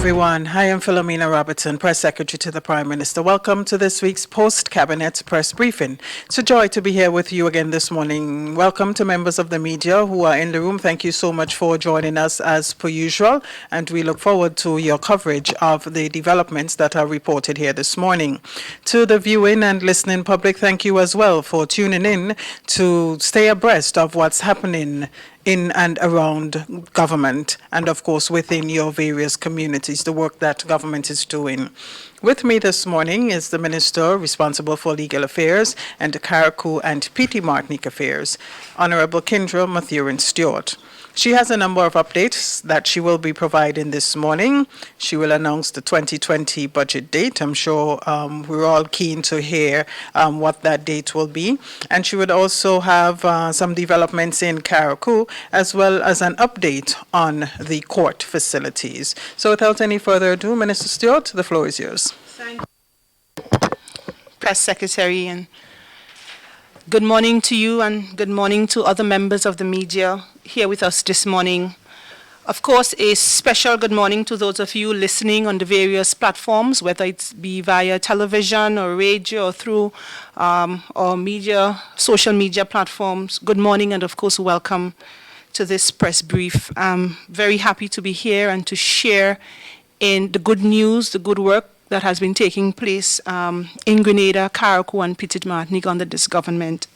everyone. Hi, I'm Philomena Robertson, Press Secretary to the Prime Minister. Welcome to this week's Post-Cabinet Press Briefing. It's a joy to be here with you again this morning. Welcome to members of the media who are in the room. Thank you so much for joining us as per usual, and we look forward to your coverage of the developments that are reported here this morning. To the viewing and listening public, thank you as well for tuning in to stay abreast of what's happening in and around government, and of course within your various communities, the work that government is doing. With me this morning is the Minister responsible for Legal Affairs and the Carriacou and Petite Martinique Affairs, Honorable Kindra Mathurin-Stewart. She has a number of updates that she will be providing this morning. She will announce the 2020 budget date. I'm sure we're all keen to hear what that date will be. And she would also have some developments in Carriacou, as well as an update on the court facilities. So without any further ado, Minister Stewart, the floor is yours. Thank you, Press Secretary, and good morning to you and good morning to other members of the media here with us this morning. Of course, a special good morning to those of you listening on the various platforms, whether it be via television or radio or through our media, social media platforms. Good morning, and of course, welcome to this press brief. I'm very happy to be here and to share in the good news, the good work that has been taking place in Grenada, Carriacou, and Petite Martinique under this government.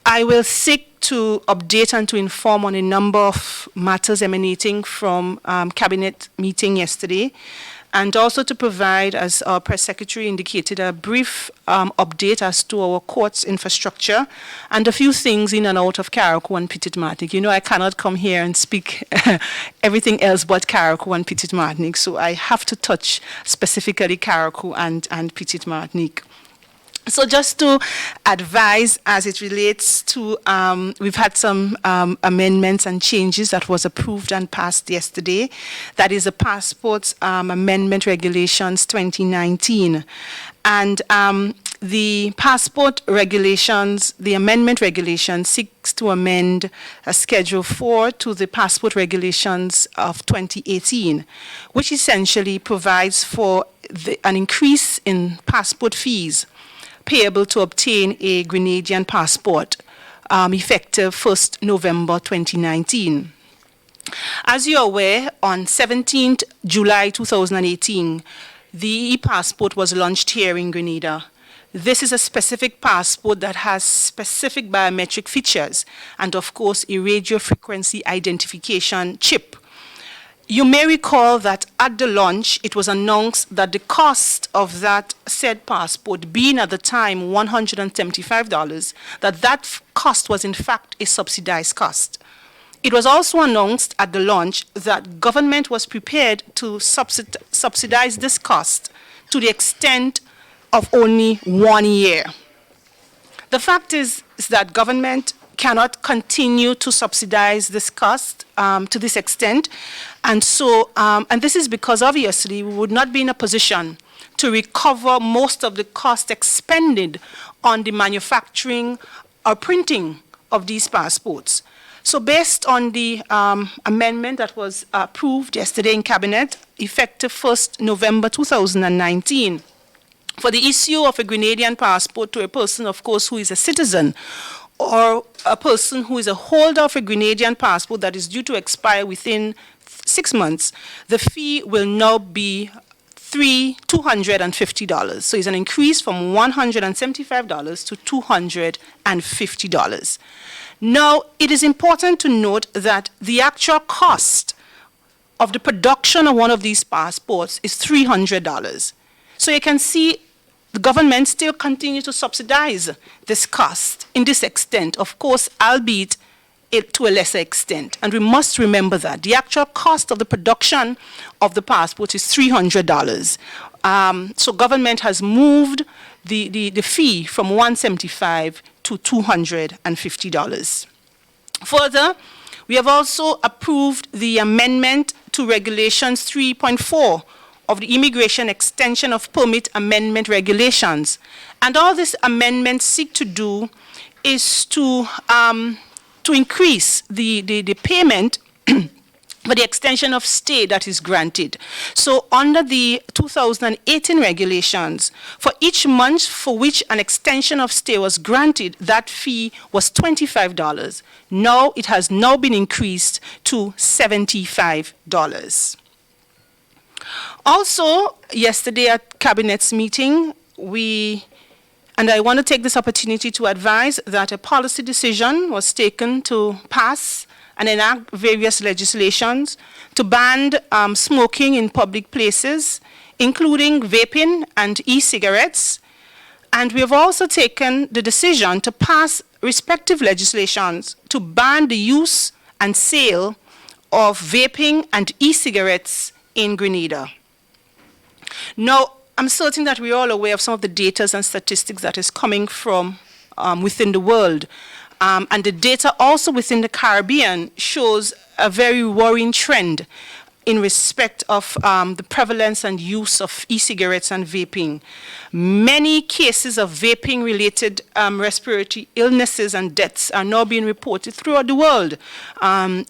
I will seek to update and to inform on a number of matters emanating from cabinet meeting yesterday, and also to provide, as our press secretary indicated, a brief update as to our courts infrastructure and a few things in and out of Carriacou and Petite Martinique. You know, I cannot come here and speak everything else but Carriacou and Petite Martinique, so I have to touch specifically Carriacou and Petite Martinique. So just to advise as it relates to, we've had some amendments and changes that was approved and passed yesterday. That is the Passports Amendment Regulations 2019. And the passport regulations, the amendment regulation seeks to amend Schedule 4 to the passport regulations of 2018, which essentially provides for an increase in passport fees payable to obtain a Grenadian passport effective 1st November 2019. As you're aware, on 17th July 2018, the e-passport was launched here in Grenada. This is a specific passport that has specific biometric features and, of course, a radio frequency identification chip. You may recall that at the launch, it was announced that the cost of that said passport, being at the time $175, that cost was in fact a subsidized cost. It was also announced at the launch that government was prepared to subsidize this cost to the extent of only 1 year. The fact is that government cannot continue to subsidize this cost to this extent. And so, and this is because obviously we would not be in a position to recover most of the cost expended on the manufacturing or printing of these passports. So based on the amendment that was approved yesterday in Cabinet, effective 1st November 2019, for the issue of a Grenadian passport to a person, of course, who is a citizen, or a person who is a holder of a Grenadian passport that is due to expire within 6 months, the fee will now be $250. So it's an increase from $175 to $250. Now, it is important to note that the actual cost of the production of one of these passports is $300. So you can see the government still continues to subsidize this cost in this extent, of course, albeit to a lesser extent. And we must remember that the actual cost of the production of the passport is $300. So government has moved the fee from $175 to $250. Further, we have also approved the amendment to Regulations 3.4 of the Immigration Extension of Permit Amendment Regulations. And all this amendments seek to do is to increase the payment for the extension of stay that is granted. So under the 2018 regulations, for each month for which an extension of stay was granted, that fee was $25. Now it has now been increased to $75. Also, yesterday at Cabinet's meeting, and I want to take this opportunity to advise that a policy decision was taken to pass and enact various legislations to ban smoking in public places, including vaping and e-cigarettes. And we have also taken the decision to pass respective legislations to ban the use and sale of vaping and e-cigarettes in Grenada. Now, I'm certain that we're all aware of some of the data and statistics that is coming from within the world. And the data also within the Caribbean shows a very worrying trend in respect of the prevalence and use of e-cigarettes and vaping. Many cases of vaping-related respiratory illnesses and deaths are now being reported throughout the world,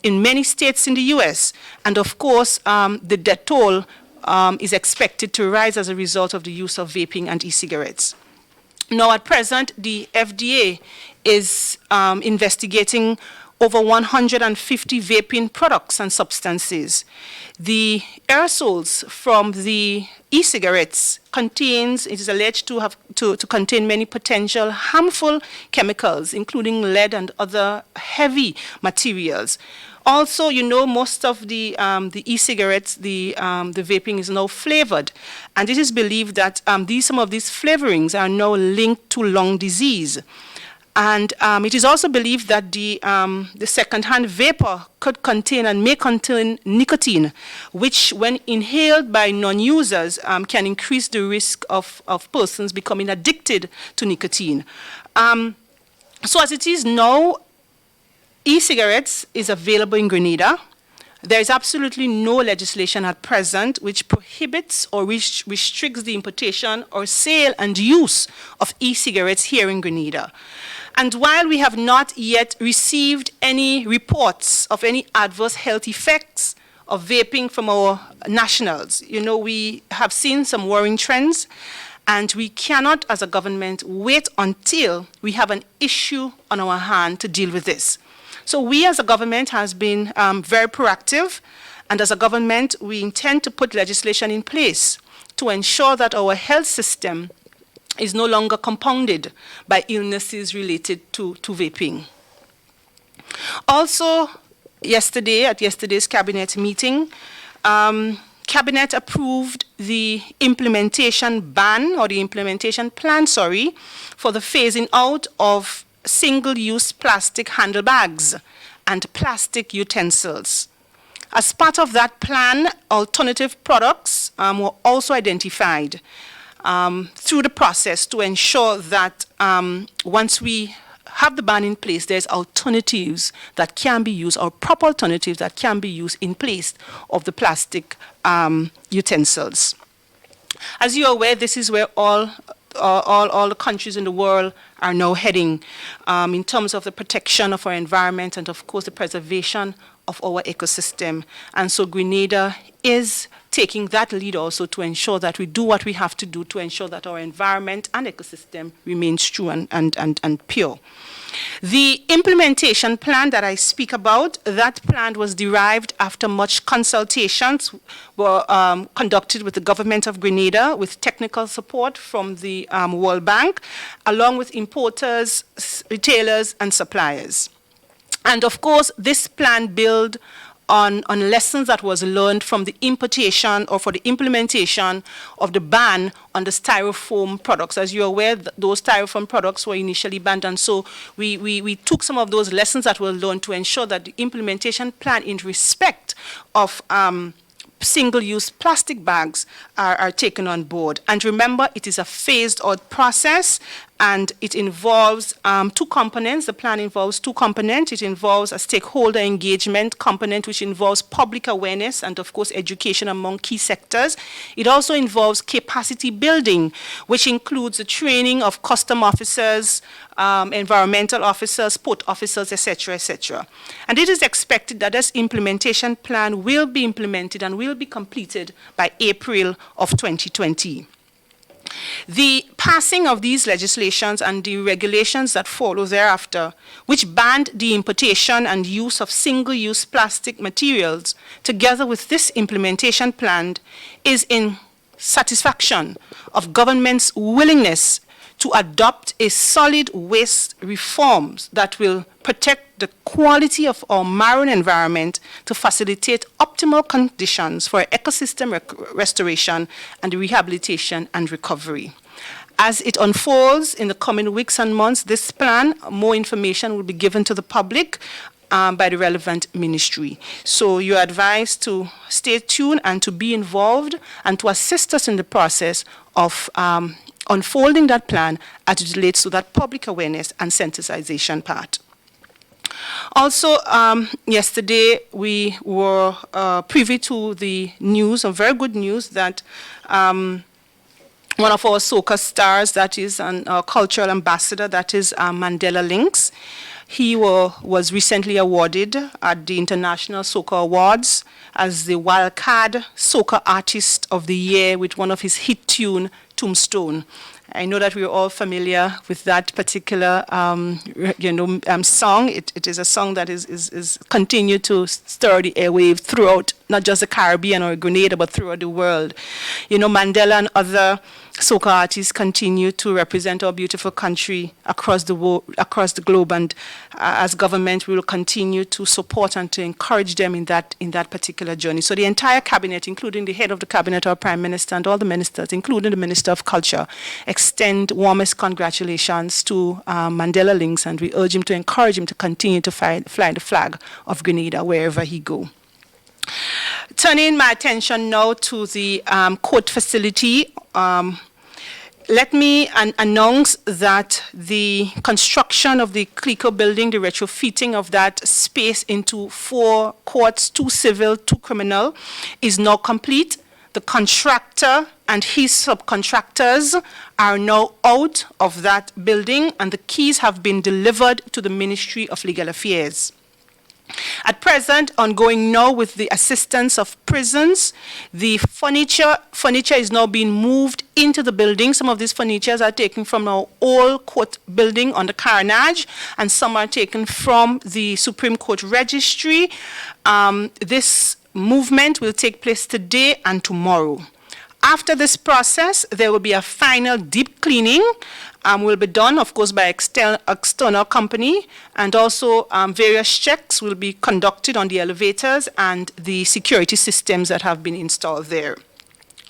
in many states in the US. And of course, the death toll is expected to rise as a result of the use of vaping and e-cigarettes. Now, at present, the FDA is investigating over 150 vaping products and substances. The aerosols from the e-cigarettes it is alleged to have to contain many potential harmful chemicals, including lead and other heavy materials. Also, you know, most of the e-cigarettes, the vaping is now flavored, and it is believed that some of these flavorings are now linked to lung disease. And it is also believed that the second-hand vapor could contain and may contain nicotine, which, when inhaled by non-users, can increase the risk of persons becoming addicted to nicotine. So as it is now, e-cigarettes is available in Grenada. There is absolutely no legislation at present which prohibits or restricts the importation or sale and use of e-cigarettes here in Grenada. And while we have not yet received any reports of any adverse health effects of vaping from our nationals, you know, we have seen some worrying trends, and we cannot, as a government, wait until we have an issue on our hand to deal with this. So we as a government has been very proactive, and as a government, we intend to put legislation in place to ensure that our health system is no longer compounded by illnesses related to vaping. Also, at yesterday's Cabinet meeting, Cabinet approved the implementation ban, or the implementation plan, for the phasing out of single-use plastic handlebags and plastic utensils. As part of that plan, alternative products were also identified through the process to ensure that once we have the ban in place, there's alternatives that can be used, or proper alternatives that can be used in place of the plastic utensils. As you're aware, this is where all the countries in the world are now heading in terms of the protection of our environment and, of course, the preservation of our ecosystem. And so Grenada is taking that lead also to ensure that we do what we have to do to ensure that our environment and ecosystem remains true and pure. The implementation plan that I speak about, that plan was derived after much consultations were conducted with the government of Grenada, with technical support from the World Bank, along with importers, retailers, and suppliers. And of course, this plan built on lessons that was learned from the importation or for the implementation of the ban on the styrofoam products. As you're aware, those styrofoam products were initially banned, and so we took some of those lessons that were learned to ensure that the implementation plan in respect of single-use plastic bags are taken on board. And remember, it is a phased-out process, and it involves two components. The plan involves two components. It involves a stakeholder engagement component, which involves public awareness and, of course, education among key sectors. It also involves capacity building, which includes the training of custom officers, environmental officers, port officers, etc., etc. And it is expected that this implementation plan will be implemented and will be completed by April of 2020. The passing of these legislations and the regulations that follow thereafter, which banned the importation and use of single-use plastic materials, together with this implementation plan, is in satisfaction of government's willingness to adopt a solid waste reforms that will protect the quality of our marine environment to facilitate optimal conditions for ecosystem restoration and rehabilitation and recovery. As it unfolds in the coming weeks and months, this plan, more information will be given to the public by the relevant ministry. So you're advised to stay tuned and to be involved and to assist us in the process of unfolding that plan as it relates to that public awareness and sensitization part. Also, yesterday we were privy to the news, a very good news, that one of our soca stars, that is our cultural ambassador, that is Mandela Lynx, he was recently awarded at the International Soca Awards as the Wildcard Soca Artist of the Year with one of his hit tune, Tombstone. I know that we're all familiar with that particular, song. It is a song that is continued to stir the airwave throughout, not just the Caribbean or Grenada, but throughout the world. You know, Mandela and other soca artists continue to represent our beautiful country across the globe, and as government, we will continue to support and to encourage them in that particular journey. So the entire cabinet, including the head of the cabinet, our prime minister, and all the ministers, including the Minister of Culture, extend warmest congratulations to Mandela Lynx, and we urge him to encourage him to continue to fly the flag of Grenada wherever he go. Turning my attention now to the court facility, let me announce that the construction of the Carriacou building, the retrofitting of that space into 4 courts, 2 civil, 2 criminal, is now complete. The contractor and his subcontractors are now out of that building, and the keys have been delivered to the Ministry of Legal Affairs. At present, ongoing now with the assistance of prisons, the furniture is now being moved into the building. Some of these furnitures are taken from our old court building on the Carriacou, and some are taken from the Supreme Court Registry. This movement will take place today and tomorrow. After this process, there will be a final deep cleaning, will be done, of course, by external company, and also various checks will be conducted on the elevators and the security systems that have been installed there.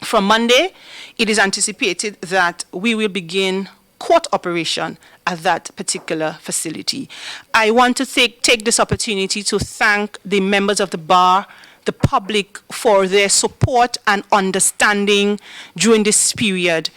From Monday, it is anticipated that we will begin court operation at that particular facility. I want to take this opportunity to thank the members of the bar, the public, for their support and understanding during this period.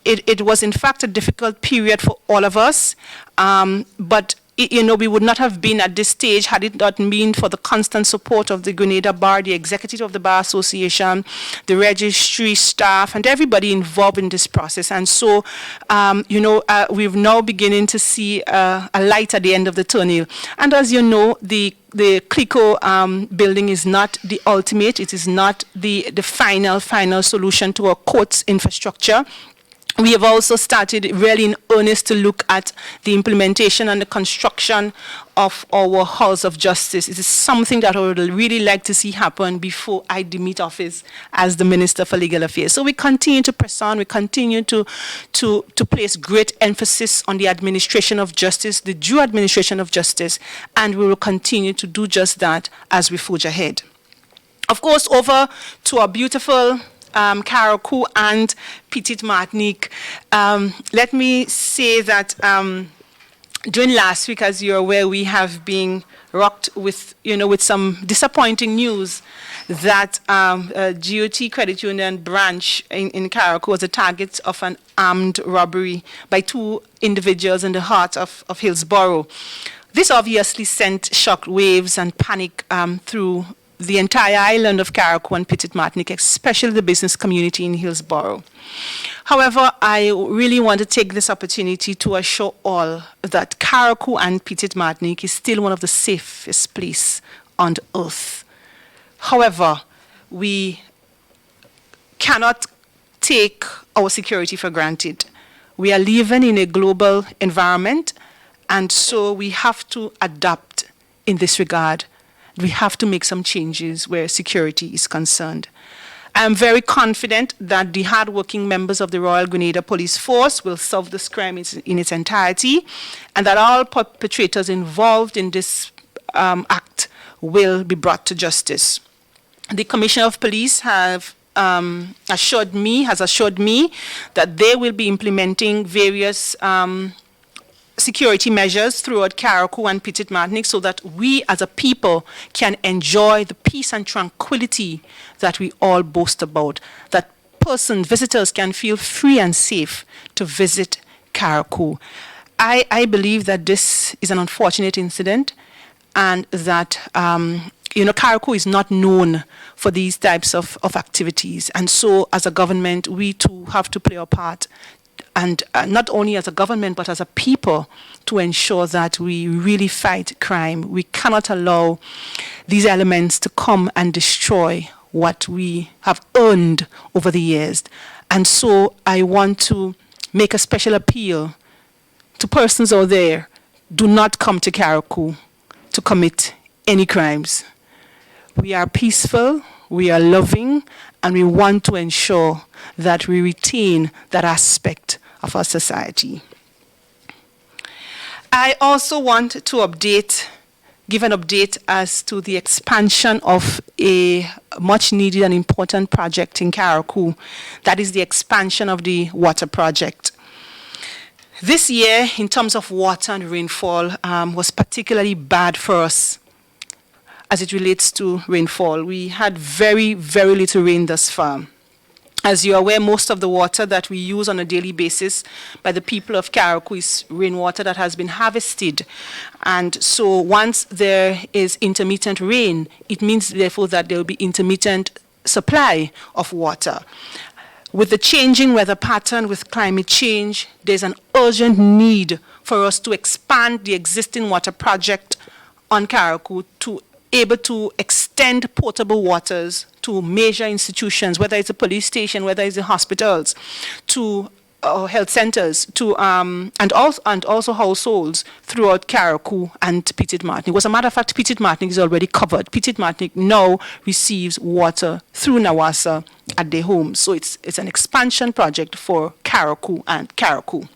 It was, in fact, a difficult period for all of us, but we would not have been at this stage had it not been for the constant support of the Grenada Bar, the executive of the Bar Association, the registry staff, and everybody involved in this process. And so, we're now beginning to see a light at the end of the tunnel. And as you know, the Carriacou building is not the ultimate. It is not the final solution to our courts infrastructure. We have also started really in earnest to look at the implementation and the construction of our halls of justice. It is something that I would really like to see happen before I demit office as the Minister for Legal Affairs. So we continue to press on. We continue to place great emphasis on the administration of justice, the due administration of justice, and we will continue to do just that as we forge ahead. Of course, over to our beautiful Carriacou and Petite Martinique. Let me say that during last week, as you're aware, we have been rocked with, with some disappointing news that GOT Credit Union branch in Carriacou was the target of an armed robbery by two individuals in the heart of Hillsborough. This obviously sent shock waves and panic through the entire island of Carriacou and Petite Martinique, especially the business community in Hillsborough. However, I really want to take this opportunity to assure all that Carriacou and Petite Martinique is still one of the safest places on earth. However, we cannot take our security for granted. We are living in a global environment, and so we have to adapt in this regard. We have to make some changes where security is concerned. I am very confident that the hardworking members of the Royal Grenada Police Force will solve this crime in its entirety, and that all perpetrators involved in this act will be brought to justice. The Commissioner of Police has assured me that they will be implementing various security measures throughout Carriacou and Petite Martinique so that we as a people can enjoy the peace and tranquility that we all boast about, that visitors can feel free and safe to visit Carriacou. I believe that this is an unfortunate incident, and that Carriacou is not known for these types of activities, and so as a government we too have to play our part, and not only as a government, but as a people, to ensure that we really fight crime. We cannot allow these elements to come and destroy what we have earned over the years. And so I want to make a special appeal to persons out there: do not come to Carriacou to commit any crimes. We are peaceful, we are loving, and we want to ensure that we retain that aspect of our society. I also want to give an update as to the expansion of a much needed and important project in Carriacou. That is the expansion of the water project. This year, in terms of water and rainfall, was particularly bad for us as it relates to rainfall. We had very, very little rain thus far. As you're aware, most of the water that we use on a daily basis by the people of Carriacou is rainwater that has been harvested. And so once there is intermittent rain, it means therefore that there will be intermittent supply of water. With the changing weather pattern, with climate change, there's an urgent need for us to expand the existing water project on Carriacou to able to extend potable waters to major institutions, whether it's a police station, whether it's the hospitals, to health centers, to and also households throughout Carriacou and Petite Martinique. As a matter of fact, Petite Martinique is already covered. Petite Martinique now receives water through Nawassa at their homes. So it's an expansion project for Carriacou and Carriacou.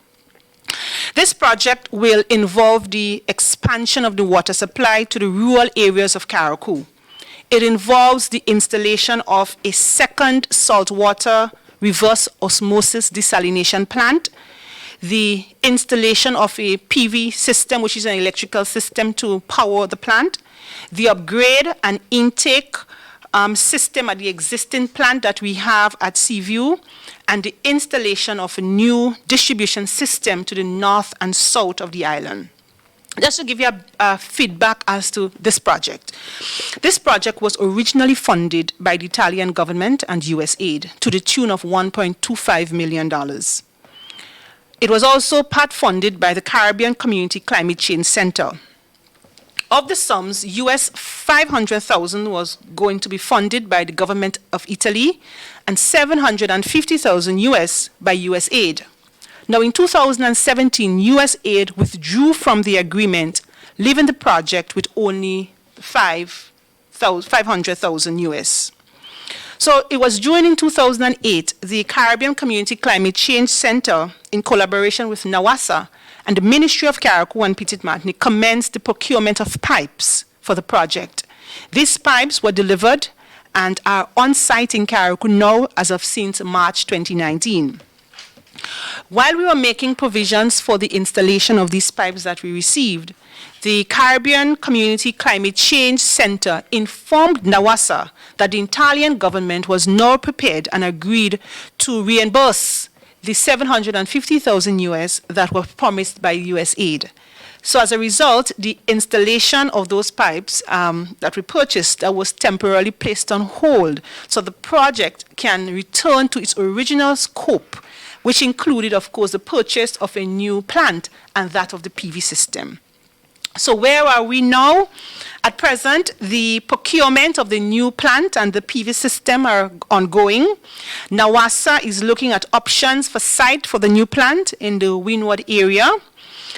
This project will involve the expansion of the water supply to the rural areas of Carriacou. It involves the installation of a second saltwater reverse osmosis desalination plant, the installation of a PV system, which is an electrical system to power the plant, the upgrade and intake system at the existing plant that we have at Seaview, and the installation of a new distribution system to the north and south of the island. Just to give you a feedback as to this project. This project was originally funded by the Italian government and US aid to the tune of $1.25 million. It was also part funded by the Caribbean Community Climate Change Center. Of the sums, US $500,000 was going to be funded by the government of Italy and $750,000 US by US aid. Now in 2017, US aid withdrew from the agreement, leaving the project with only $500,000 US. So it was during 2008, the Caribbean Community Climate Change Center, in collaboration with Nawassa and the Ministry of Carriacou and Petite Martinique, commenced the procurement of pipes for the project. These pipes were delivered and are on site in Carriacou now as of since March 2019. While we were making provisions for the installation of these pipes that we received, the Caribbean Community Climate Change Center informed NAWASA that the Italian government was now prepared and agreed to reimburse the $750,000 US that were promised by US aid. So as a result, the installation of those pipes that we purchased was temporarily placed on hold. So the project can return to its original scope, which included, of course, the purchase of a new plant and that of the PV system. So where are we now? At present, the procurement of the new plant and the PV system are ongoing. NAWASA is looking at options for site for the new plant in the Windward area.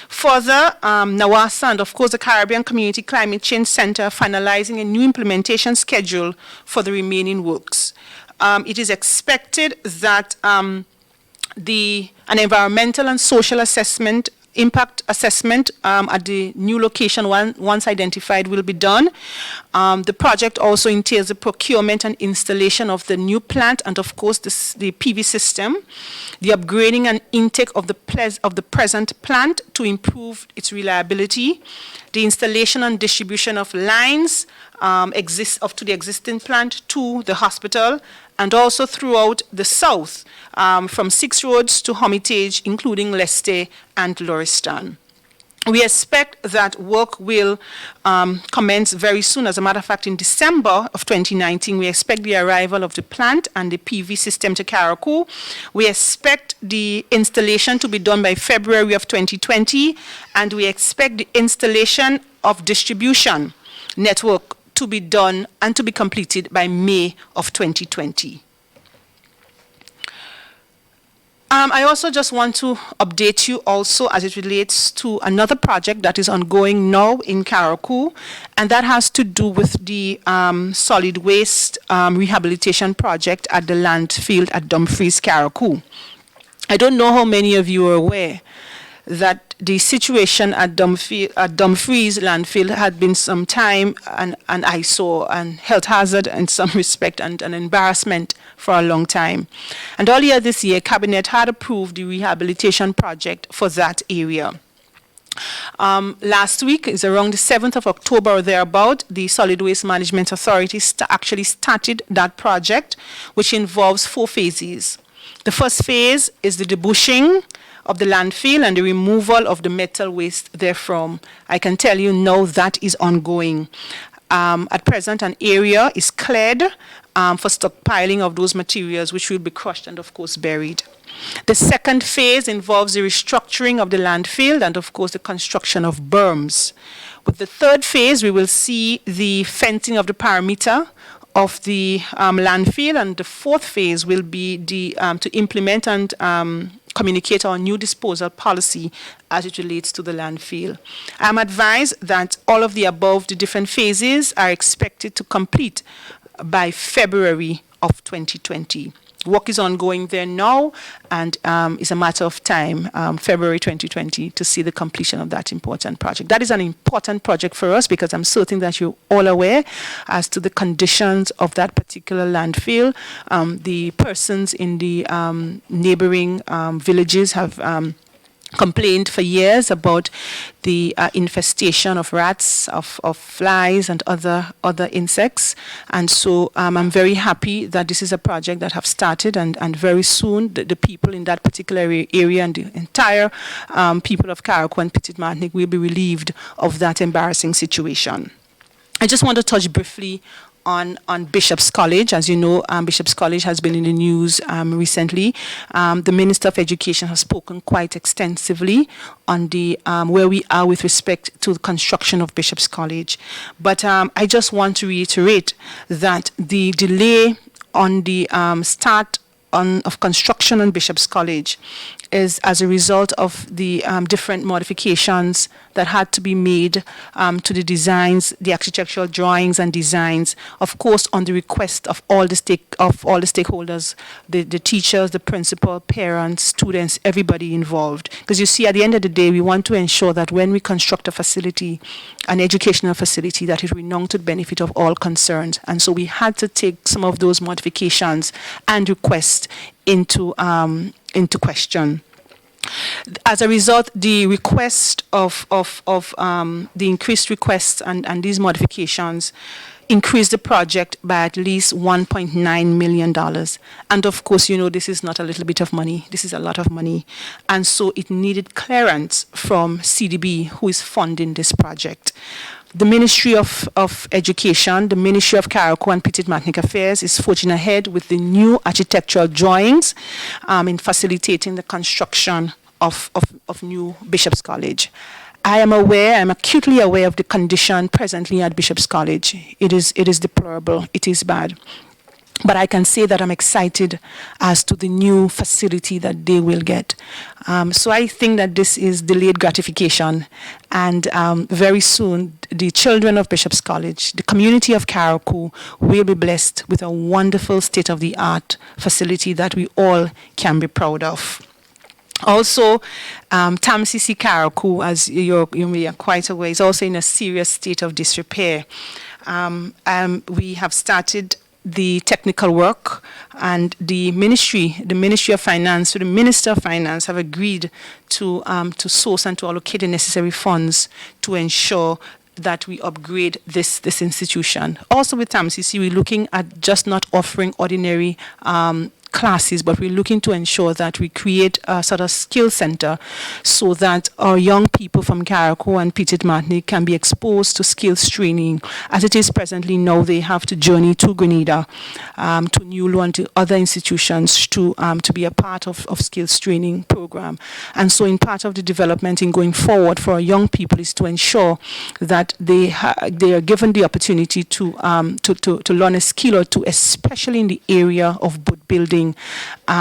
Further, NAWASA and, of course, the Caribbean Community Climate Change Center are finalizing a new implementation schedule for the remaining works. It is expected that an environmental and social assessment, impact assessment at the new location once identified will be done. The project also entails the procurement and installation of the new plant and, of course, the PV system, the upgrading and intake of the present plant to improve its reliability, the installation and distribution of lines to the existing plant to the hospital, and also throughout the south, from 6 roads to Hermitage, including Leicester and Lauriston. We expect that work will commence very soon. As a matter of fact, in December of 2019, we expect the arrival of the plant and the PV system to Carriacou. We expect the installation to be done by February of 2020, and we expect the installation of distribution network to be done and to be completed by May of 2020. I also just want to update you also as it relates to another project that is ongoing now in Carriacou, and that has to do with the solid waste rehabilitation project at the landfill at Dumfries, Carriacou. I don't know how many of you are aware that the situation at Dumfries landfill had been some time an eyesore and health hazard in some respect and an embarrassment for a long time. And earlier this year, Cabinet had approved the rehabilitation project for that area. Last week, is around the 7th of October or thereabout, the Solid Waste Management Authority actually started that project, which involves 4 phases. The first phase is the debushing of the landfill and the removal of the metal waste therefrom. I can tell you now that is ongoing. At present, an area is cleared for stockpiling of those materials, which will be crushed and, of course, buried. The second phase involves the restructuring of the landfill and, of course, the construction of berms. With the third phase, we will see the fencing of the perimeter of the landfill, and the fourth phase will be to implement and communicate our new disposal policy as it relates to the landfill. I'm advised that all of the above, the different phases, are expected to complete by February of 2020. Work is ongoing there now, and it's a matter of time, February 2020, to see the completion of that important project. That is an important project for us because I'm certain that you're all aware as to the conditions of that particular landfill. The persons in the neighboring villages have complained for years about the infestation of rats, of flies, and other insects. And so I'm very happy that this is a project that have started, and very soon the people in that particular area and the entire people of Carriacou and Petite Martinique will be relieved of that embarrassing situation. I just want to touch briefly on Bishop's College. As you know, Bishop's College has been in the news recently. The Minister of Education has spoken quite extensively on the where we are with respect to the construction of Bishop's College. But I just want to reiterate that the delay on the start of construction on Bishop's College is as a result of the different modifications that had to be made to the designs, the architectural drawings and designs, of course, on the request of all the stakeholders, the teachers, the principal, parents, students, everybody involved. Because you see, at the end of the day, we want to ensure that when we construct a facility, an educational facility, that it renowned to the benefit of all concerned. And so we had to take some of those modifications and requests forced into question. As a result, the request of the increased requests and these modifications increased the project by at least $1.9 million. And of course, you know, this is not a little bit of money. This is a lot of money. And so it needed clearance from CDB, who is funding this project. The Ministry of Education, the Ministry of Carriacou and Petit-Martinique Affairs is forging ahead with the new architectural drawings in facilitating the construction of new Bishop's College. I am acutely aware of the condition presently at Bishop's College. It is deplorable, it is bad. But I can say that I'm excited as to the new facility that they will get. So I think that this is delayed gratification. And very soon, the children of Bishop's College, the community of Carriacou, will be blessed with a wonderful state-of-the-art facility that we all can be proud of. Also, TAMCC Carriacou, as you may are quite aware, is also in a serious state of disrepair. We have started the technical work, and the Ministry of Finance, so the Minister of Finance have agreed to source and to allocate the necessary funds to ensure that we upgrade this institution. Also with TAMCC, we're looking at just not offering ordinary classes, but we're looking to ensure that we create a sort of skill center so that our young people from Carriacou and Petit-Martinique can be exposed to skills training. As it is presently now, they have to journey to Grenada, to Newlo and to other institutions to be a part of skills training program. And so in part of the development in going forward for our young people is to ensure that they are given the opportunity to learn a skill or two, especially in the area of boat building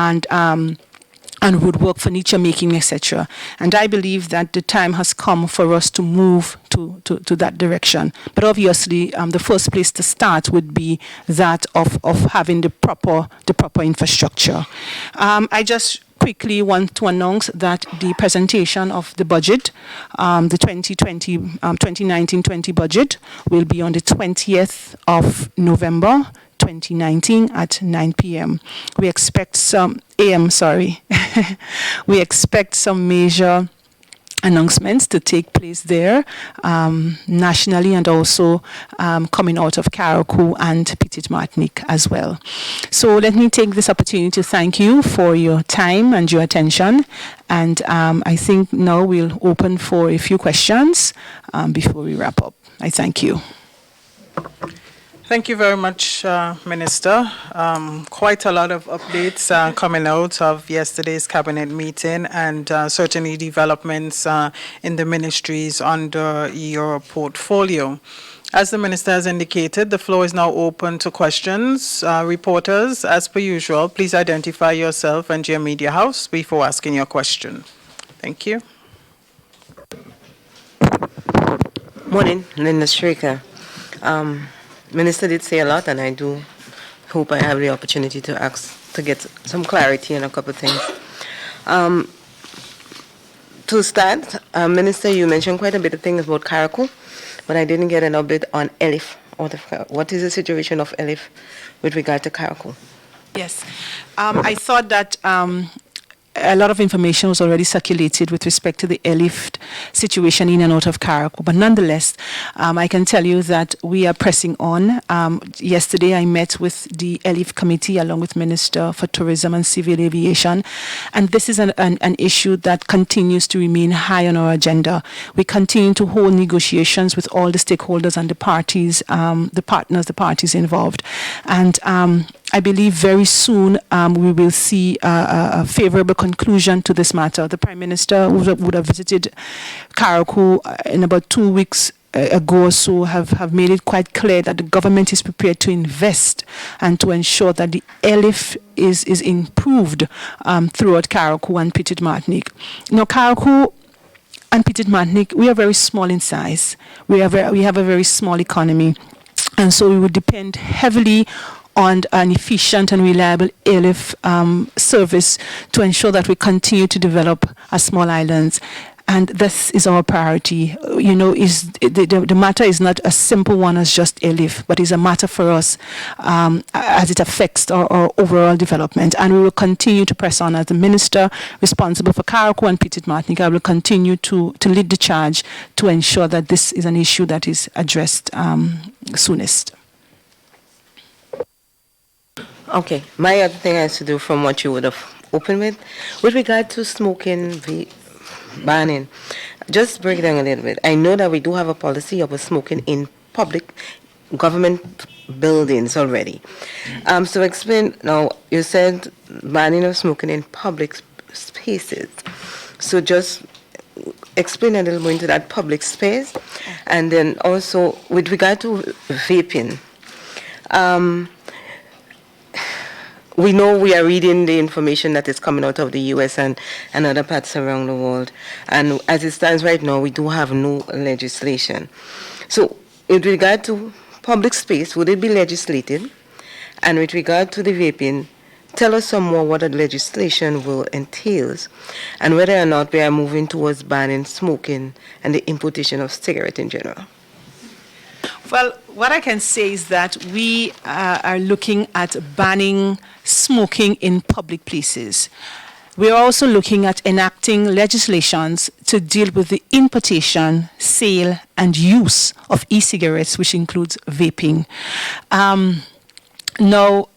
and woodwork, furniture making, etc. And I believe that the time has come for us to move to that direction. But obviously, the first place to start would be that of having the proper infrastructure. I just quickly want to announce that the presentation of the budget, the 2019-20 budget, will be on the 20th of November 2019 at 9 p.m. We expect some we expect some major announcements to take place there nationally and also coming out of Carriacou and Petit-Martinique as well. So let me take this opportunity to thank you for your time and your attention. And I think now we'll open for a few questions before we wrap up. I thank you. Thank you very much, Minister. Quite a lot of updates coming out of yesterday's cabinet meeting, and certainly developments in the ministries under your portfolio. As the Minister has indicated, the floor is now open to questions. Reporters, as per usual, please identify yourself and your media house before asking your question. Thank you. Morning, Linda Shrika. Minister did say a lot, and I do hope I have the opportunity to get some clarity on a couple of things. To start, Minister, you mentioned quite a bit of things about Carriacou, but I didn't get an update on ELIF. What is the situation of ELIF with regard to Carriacou? Yes. I thought that a lot of information was already circulated with respect to the airlift situation in and out of Carriacou. But nonetheless, I can tell you that we are pressing on. Yesterday, I met with the airlift committee along with Minister for Tourism and Civil Aviation. And this is an issue that continues to remain high on our agenda. We continue to hold negotiations with all the stakeholders and the parties, the parties involved. And I believe very soon we will see a favorable conclusion to this matter. The Prime Minister would have visited Carriacou in about 2 weeks ago or so, have made it quite clear that the government is prepared to invest and to ensure that the airlift is improved throughout Carriacou and Petit-Martinique. Now, Carriacou and Petit-Martinique, we are very small in size. We have a very small economy. And so we would depend heavily on an efficient and reliable airlift service to ensure that we continue to develop our small islands. And this is our priority. The matter is not a simple one as just airlift, but is a matter for us as it affects our overall development. And we will continue to press on as the minister responsible for Carriacou and Petite Martinique. I will continue to lead the charge to ensure that this is an issue that is addressed soonest. Okay, my other thing has to do from what you would have opened with regard to smoking banning. Just break it down a little bit. I know that we do have a policy of smoking in public government buildings already. So explain, now you said banning of smoking in public spaces. So just explain a little more into that public space. And then also with regard to vaping, we know we are reading the information that is coming out of the U.S. and other parts around the world. And as it stands right now, we do have no legislation. So with regard to public space, would it be legislated? And with regard to the vaping, tell us some more what the legislation will entail and whether or not we are moving towards banning smoking and the importation of cigarette in general. Well, what I can say is that we are looking at banning smoking in public places. We are also looking at enacting legislations to deal with the importation, sale, and use of e-cigarettes, which includes vaping. Now,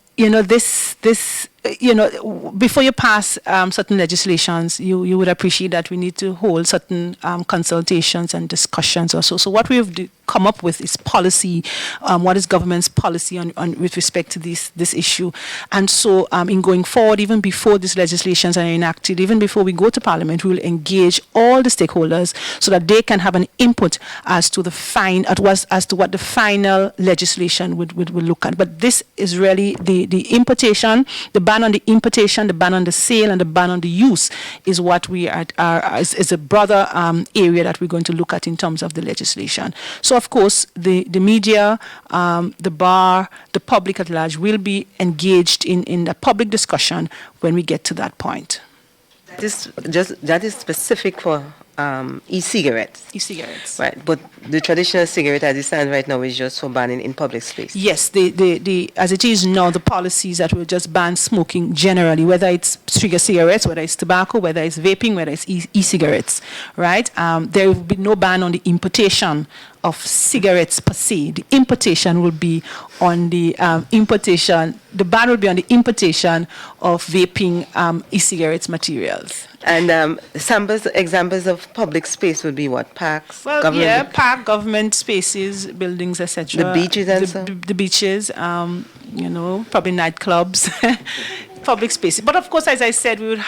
before you pass certain legislations, you would appreciate that we need to hold certain consultations and discussions also. So what we've come up with is policy, what is government's policy on with respect to this issue. And so in going forward, even before these legislations are enacted, even before we go to Parliament, we will engage all the stakeholders so that they can have an input as to what the final legislation would look at. But this is really the importation, the ban on the importation, the ban on the sale, and the ban on the use is what we is a broader area that we're going to look at in terms of the legislation. So, of course, the media, the bar, the public at large will be engaged in the public discussion when we get to that point. That is specific for e-cigarettes. E-cigarettes. Right, but the traditional cigarette as it stands right now is just for banning in public space. Yes, as it is now, the policies that will just ban smoking generally, whether it's cigarettes, whether it's tobacco, whether it's vaping, whether it's e-cigarettes, right? There will be no ban on the importation of cigarettes per se. The importation will be on the the ban will be on the importation of vaping e-cigarettes materials. And examples of public space would be what? Parks? Well, park, government spaces, buildings, etc. The beaches and so? The beaches, probably nightclubs, public spaces. But of course, as I said, we will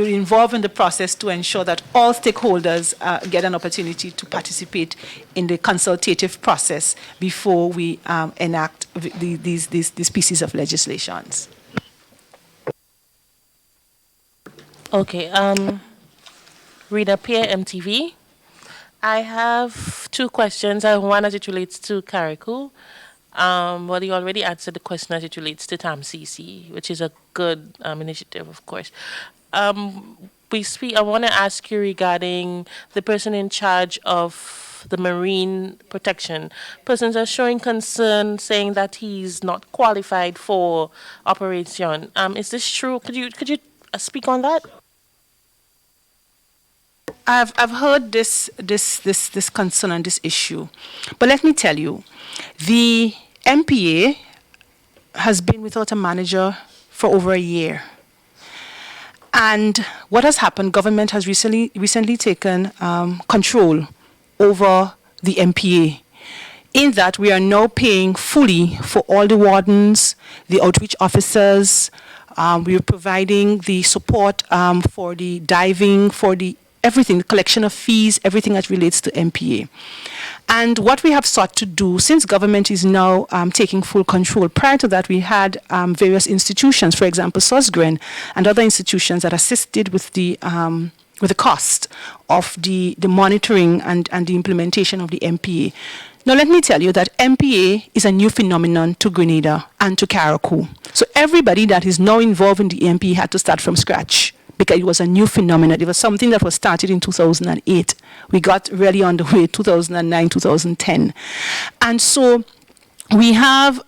involve in the process to ensure that all stakeholders get an opportunity to participate in the consultative process before we enact these pieces of legislations. Okay, Rita Pierre, MTV. I have two questions. One as it relates to Carriacou. Well, you already answered the question as it relates to TAMCC, which is a good initiative, of course. I want to ask you regarding the person in charge of the marine protection. Persons are showing concern, saying that he's not qualified for operation. Is this true? Could you speak on that? I've heard this concern and this issue, but let me tell you, the MPA has been without a manager for over a year, and what has happened? Government has recently taken control over the MPA. In that, we are now paying fully for all the wardens, the outreach officers. We are providing the support for the diving, for the everything, the collection of fees, everything that relates to MPA. And what we have sought to do, since government is now taking full control, prior to that we had various institutions, for example, SOSGREN and other institutions that assisted with the cost of the monitoring and the implementation of the MPA. Now, let me tell you that MPA is a new phenomenon to Grenada and to Carriacou. So everybody that is now involved in the MPA had to start from scratch, because it was a new phenomenon. It was something that was started in 2008. We got really on the way 2009, 2010. And so we have,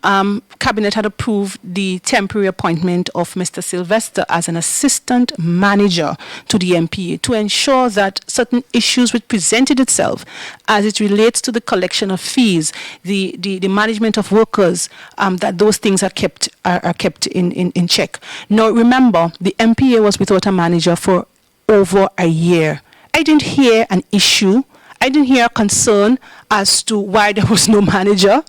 Cabinet had approved the temporary appointment of Mr. Sylvester as an assistant manager to the MPA to ensure that certain issues which presented itself as it relates to the collection of fees, the management of workers, that those things are kept in check. Now, remember, the MPA was without a manager for over a year. I didn't hear an issue. I didn't hear a concern as to why there was no manager,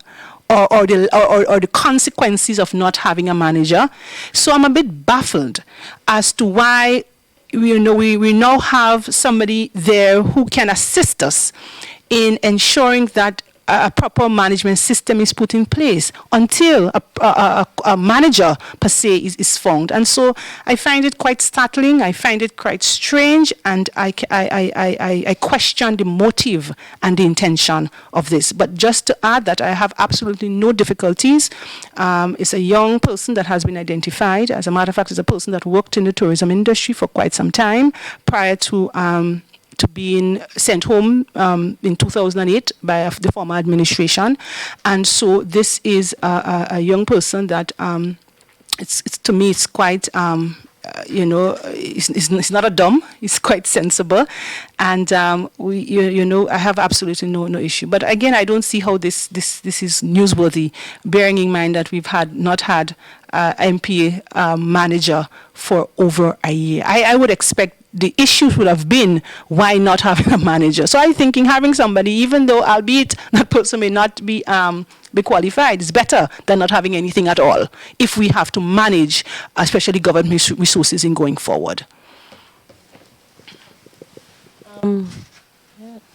or the consequences of not having a manager. So I'm a bit baffled as to why we now have somebody there who can assist us in ensuring that a proper management system is put in place until a manager per se is found. And so I find it quite startling, I find it quite strange, and I question the motive and the intention of this. But just to add that I have absolutely no difficulties. It's a young person that has been identified. As a matter of fact, it's a person that worked in the tourism industry for quite some time prior to being sent home in 2008 by the former administration. And so this is a young person that, to me, it's quite, it's not a dumb, it's quite sensible. And, I have absolutely no issue. But again, I don't see how this is newsworthy, bearing in mind that we've not had MPA manager for over a year. I would expect the issues would have been why not having a manager. So I'm thinking having somebody, even though albeit that person may not be qualified, is better than not having anything at all if we have to manage, especially government resources in going forward.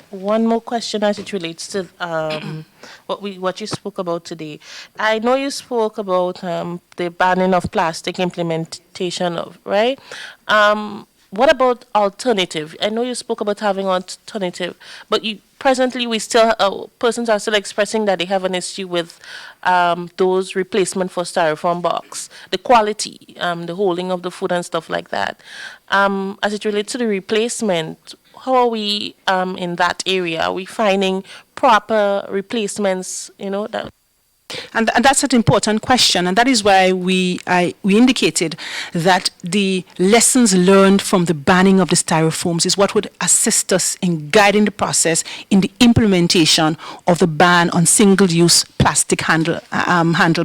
One more question as it relates to what you spoke about today. I know you spoke about the banning of plastic implementation of, right? What about alternative? I know you spoke about having alternative, but presently we still persons are still expressing that they have an issue with those replacement for styrofoam box, the quality, the holding of the food and stuff like that. As it relates to the replacement, how are we in that area? Are we finding proper replacements? And that's an important question, and that is why we indicated that the lessons learned from the banning of the styrofoams is what would assist us in guiding the process in the implementation of the ban on single-use plastic handle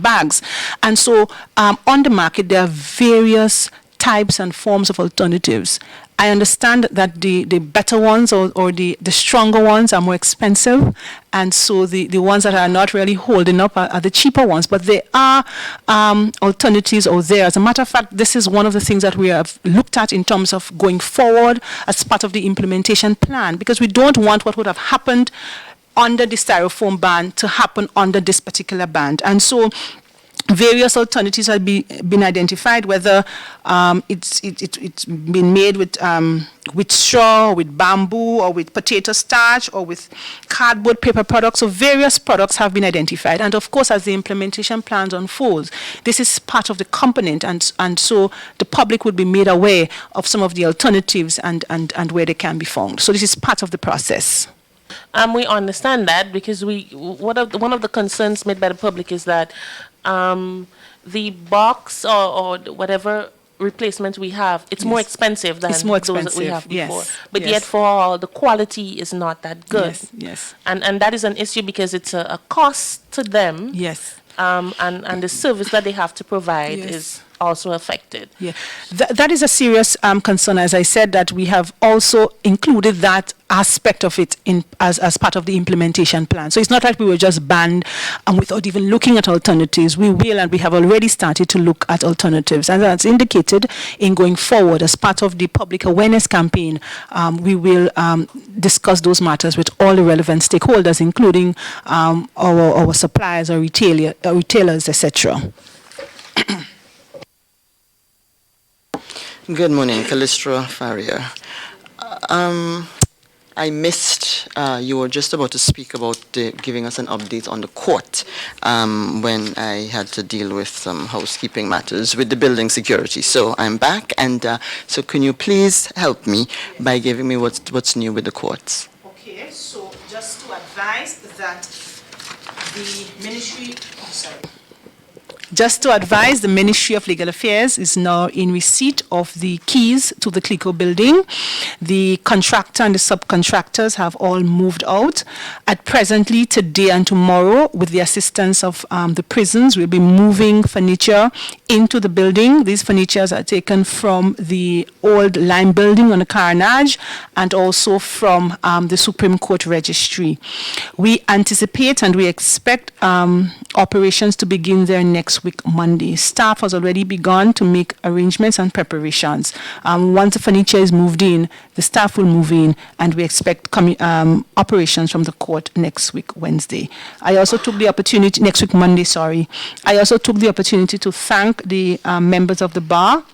bags. And so on the market, there are various types and forms of alternatives. I understand that the better ones or the stronger ones are more expensive, and so the ones that are not really holding up are the cheaper ones. But there are alternatives out there. As a matter of fact, this is one of the things that we have looked at in terms of going forward as part of the implementation plan, because we don't want what would have happened under the styrofoam ban to happen under this particular ban. And so various alternatives have been identified, whether it's been made with straw, with bamboo, or with potato starch, or with cardboard paper products. So various products have been identified. And of course, as the implementation plans unfold, this is part of the component, and so the public would be made aware of some of the alternatives and where they can be found. So this is part of the process. We understand that, because one of the concerns made by the public is that the box or whatever replacement we have, it's more expensive than those that we have before. Yes. But yet for all, the quality is not that good. Yes. And that is an issue because it's a cost to them. Yes. And the service that they have to provide is also affected. Yeah, that is a serious concern. As I said, that we have also included that aspect of it as part of the implementation plan. So it's not like we were just banned without even looking at alternatives. We will, and we have already started to look at alternatives. And that's indicated in going forward as part of the public awareness campaign. We will discuss those matters with all the relevant stakeholders, including our suppliers, our retailers, etc. Good morning, Calistro Faria. I missed, you were just about to speak about giving us an update on the court when I had to deal with some housekeeping matters with the building security. So I'm back, and so can you please help me by giving me what's new with the courts? Okay, so just to advise that the Ministry, Just to advise, the Ministry of Legal Affairs is now in receipt of the keys to the CLICO building. The contractor and the subcontractors have all moved out. At presently, today and tomorrow, with the assistance of the prisons, we'll be moving furniture into the building. These furnitures are taken from the old Lime building on the Carriacou and also from the Supreme Court Registry. We anticipate and we expect operations to begin there next week, Monday. Staff has already begun to make arrangements and preparations. Once the furniture is moved in, the staff will move in, and we expect operations from the court next week, Wednesday. I also took the opportunity, next week, Monday, sorry. I also took the opportunity to thank the members of the bar,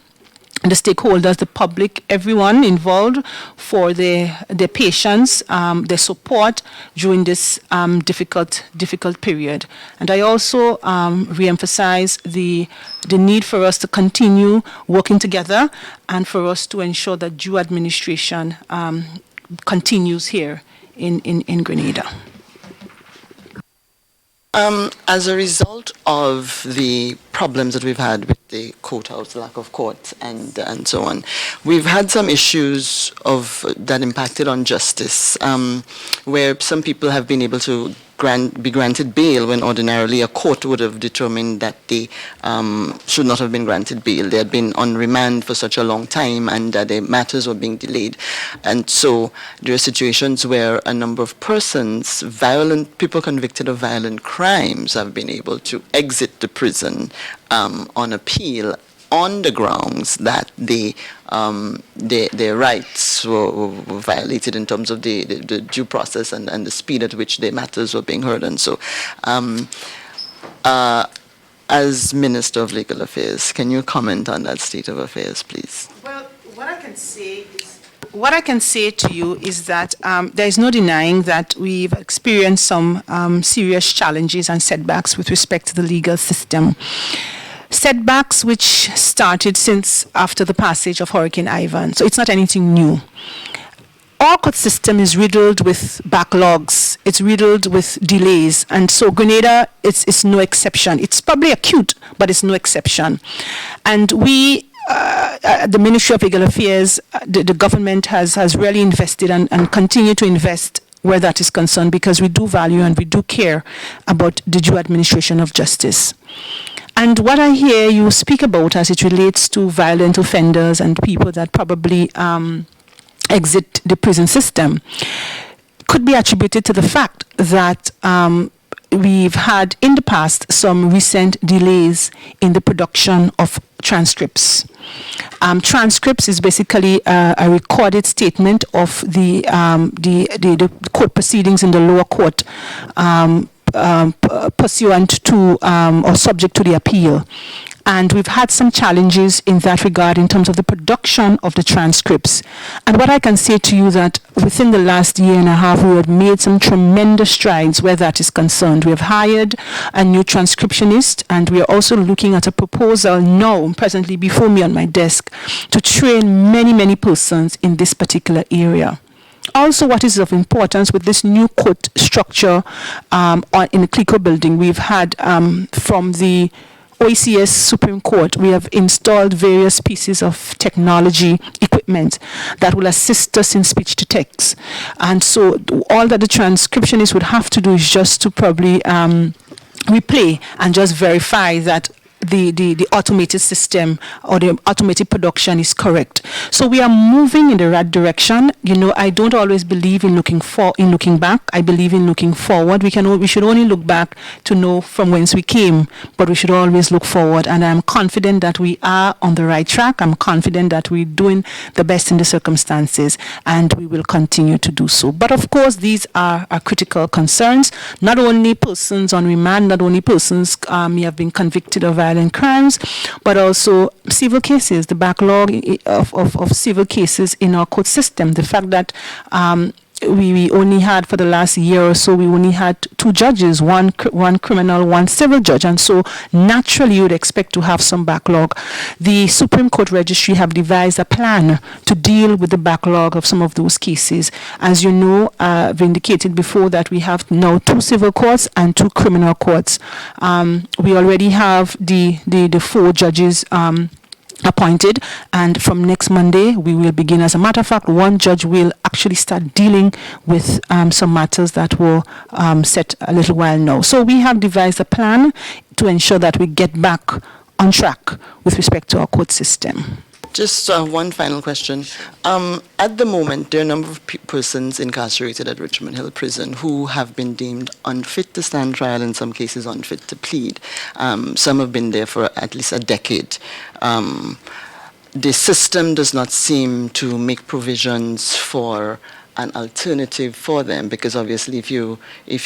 the stakeholders, the public, everyone involved for their patience, their support during this difficult period. And I also re-emphasize the need for us to continue working together and for us to ensure that due administration continues here in Grenada. As a result of the problems that we've had with the courthouse, lack of courts, and so on, we've had some issues that impacted on justice, where some people have been able to be granted bail when ordinarily a court would have determined that they should not have been granted bail. They had been on remand for such a long time, and their matters were being delayed. And so there are situations where a number of persons, people convicted of violent crimes, have been able to exit the prison on appeal on the grounds that their rights were violated in terms of the due process and the speed at which their matters were being heard. And so, as Minister of Legal Affairs, can you comment on that state of affairs, please? Well, what I can say to you is that there is no denying that we've experienced some serious challenges and setbacks with respect to the legal system. Setbacks which started since after the passage of Hurricane Ivan, so it's not anything new. Our court system is riddled with backlogs, it's riddled with delays, and so Grenada is no exception. It's probably acute, but it's no exception. And we, the Ministry of Legal Affairs, the government has really invested and continue to invest where that is concerned, because we do value and we do care about the due administration of justice. And what I hear you speak about as it relates to violent offenders and people that probably exit the prison system could be attributed to the fact that we've had in the past some recent delays in the production of transcripts. Transcripts is basically a recorded statement of the court proceedings in the lower court pursuant to or subject to the appeal. And we've had some challenges in that regard in terms of the production of the transcripts. And what I can say to you that within the last year and a half, we have made some tremendous strides where that is concerned. We have hired a new transcriptionist, and we are also looking at a proposal now, presently before me on my desk, to train many persons in this particular area. Also, what is of importance with this new court structure in the CLICO building, we've had from the OECS Supreme Court, we have installed various pieces of technology equipment that will assist us in speech to text. And so all that the transcriptionist would have to do is just to probably replay and just verify that the automated system or the automated production is correct. So we are moving in the right direction. You know, I don't always believe in looking back. I believe in looking forward. We should only look back to know from whence we came, but we should always look forward. And I'm confident that we are on the right track. I'm confident that we're doing the best in the circumstances, and we will continue to do so. But of course, these are critical concerns. Not only persons on remand, not only persons may have been convicted of violent crimes, but also civil cases, the backlog of civil cases in our court system. The fact that we only had for the last year or so, we only had 2 judges, one criminal, one civil judge, and so naturally you would expect to have some backlog. The Supreme Court Registry have devised a plan to deal with the backlog of some of those cases. As you know, I've indicated before that we have now 2 civil courts and 2 criminal courts. We already have the 4 judges appointed, and from next Monday we will begin. As a matter of fact, one judge will actually start dealing with some matters that were set a little while now. So we have devised a plan to ensure that we get back on track with respect to our court system. Just one final question. At the moment, there are a number of persons incarcerated at Richmond Hill Prison who have been deemed unfit to stand trial, in some cases unfit to plead. Some have been there for at least a decade. The system does not seem to make provisions for an alternative for them, because obviously if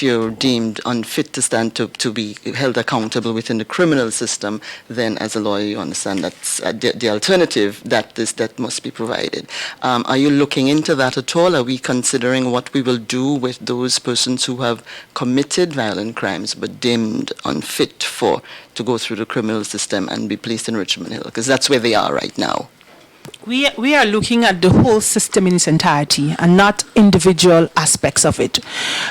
you're deemed unfit to stand to be held accountable within the criminal system, then as a lawyer you understand that's the alternative that must be provided. Are you looking into that at all? Are we considering what we will do with those persons who have committed violent crimes but deemed unfit to go through the criminal system and be placed in Richmond Hill? Because that's where they are right now. We are looking at the whole system in its entirety and not individual aspects of it.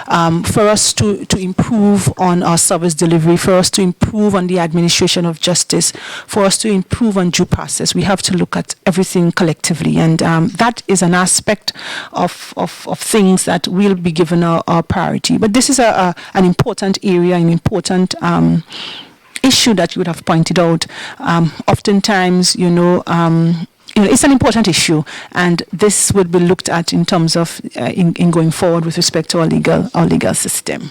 For us to improve on our service delivery, for us to improve on the administration of justice, for us to improve on due process, we have to look at everything collectively, and that is an aspect of things that will be given our priority. But this is an important area, an important issue that you would have pointed out. Oftentimes, it's an important issue, and this would be looked at in terms of in going forward with respect to our legal system.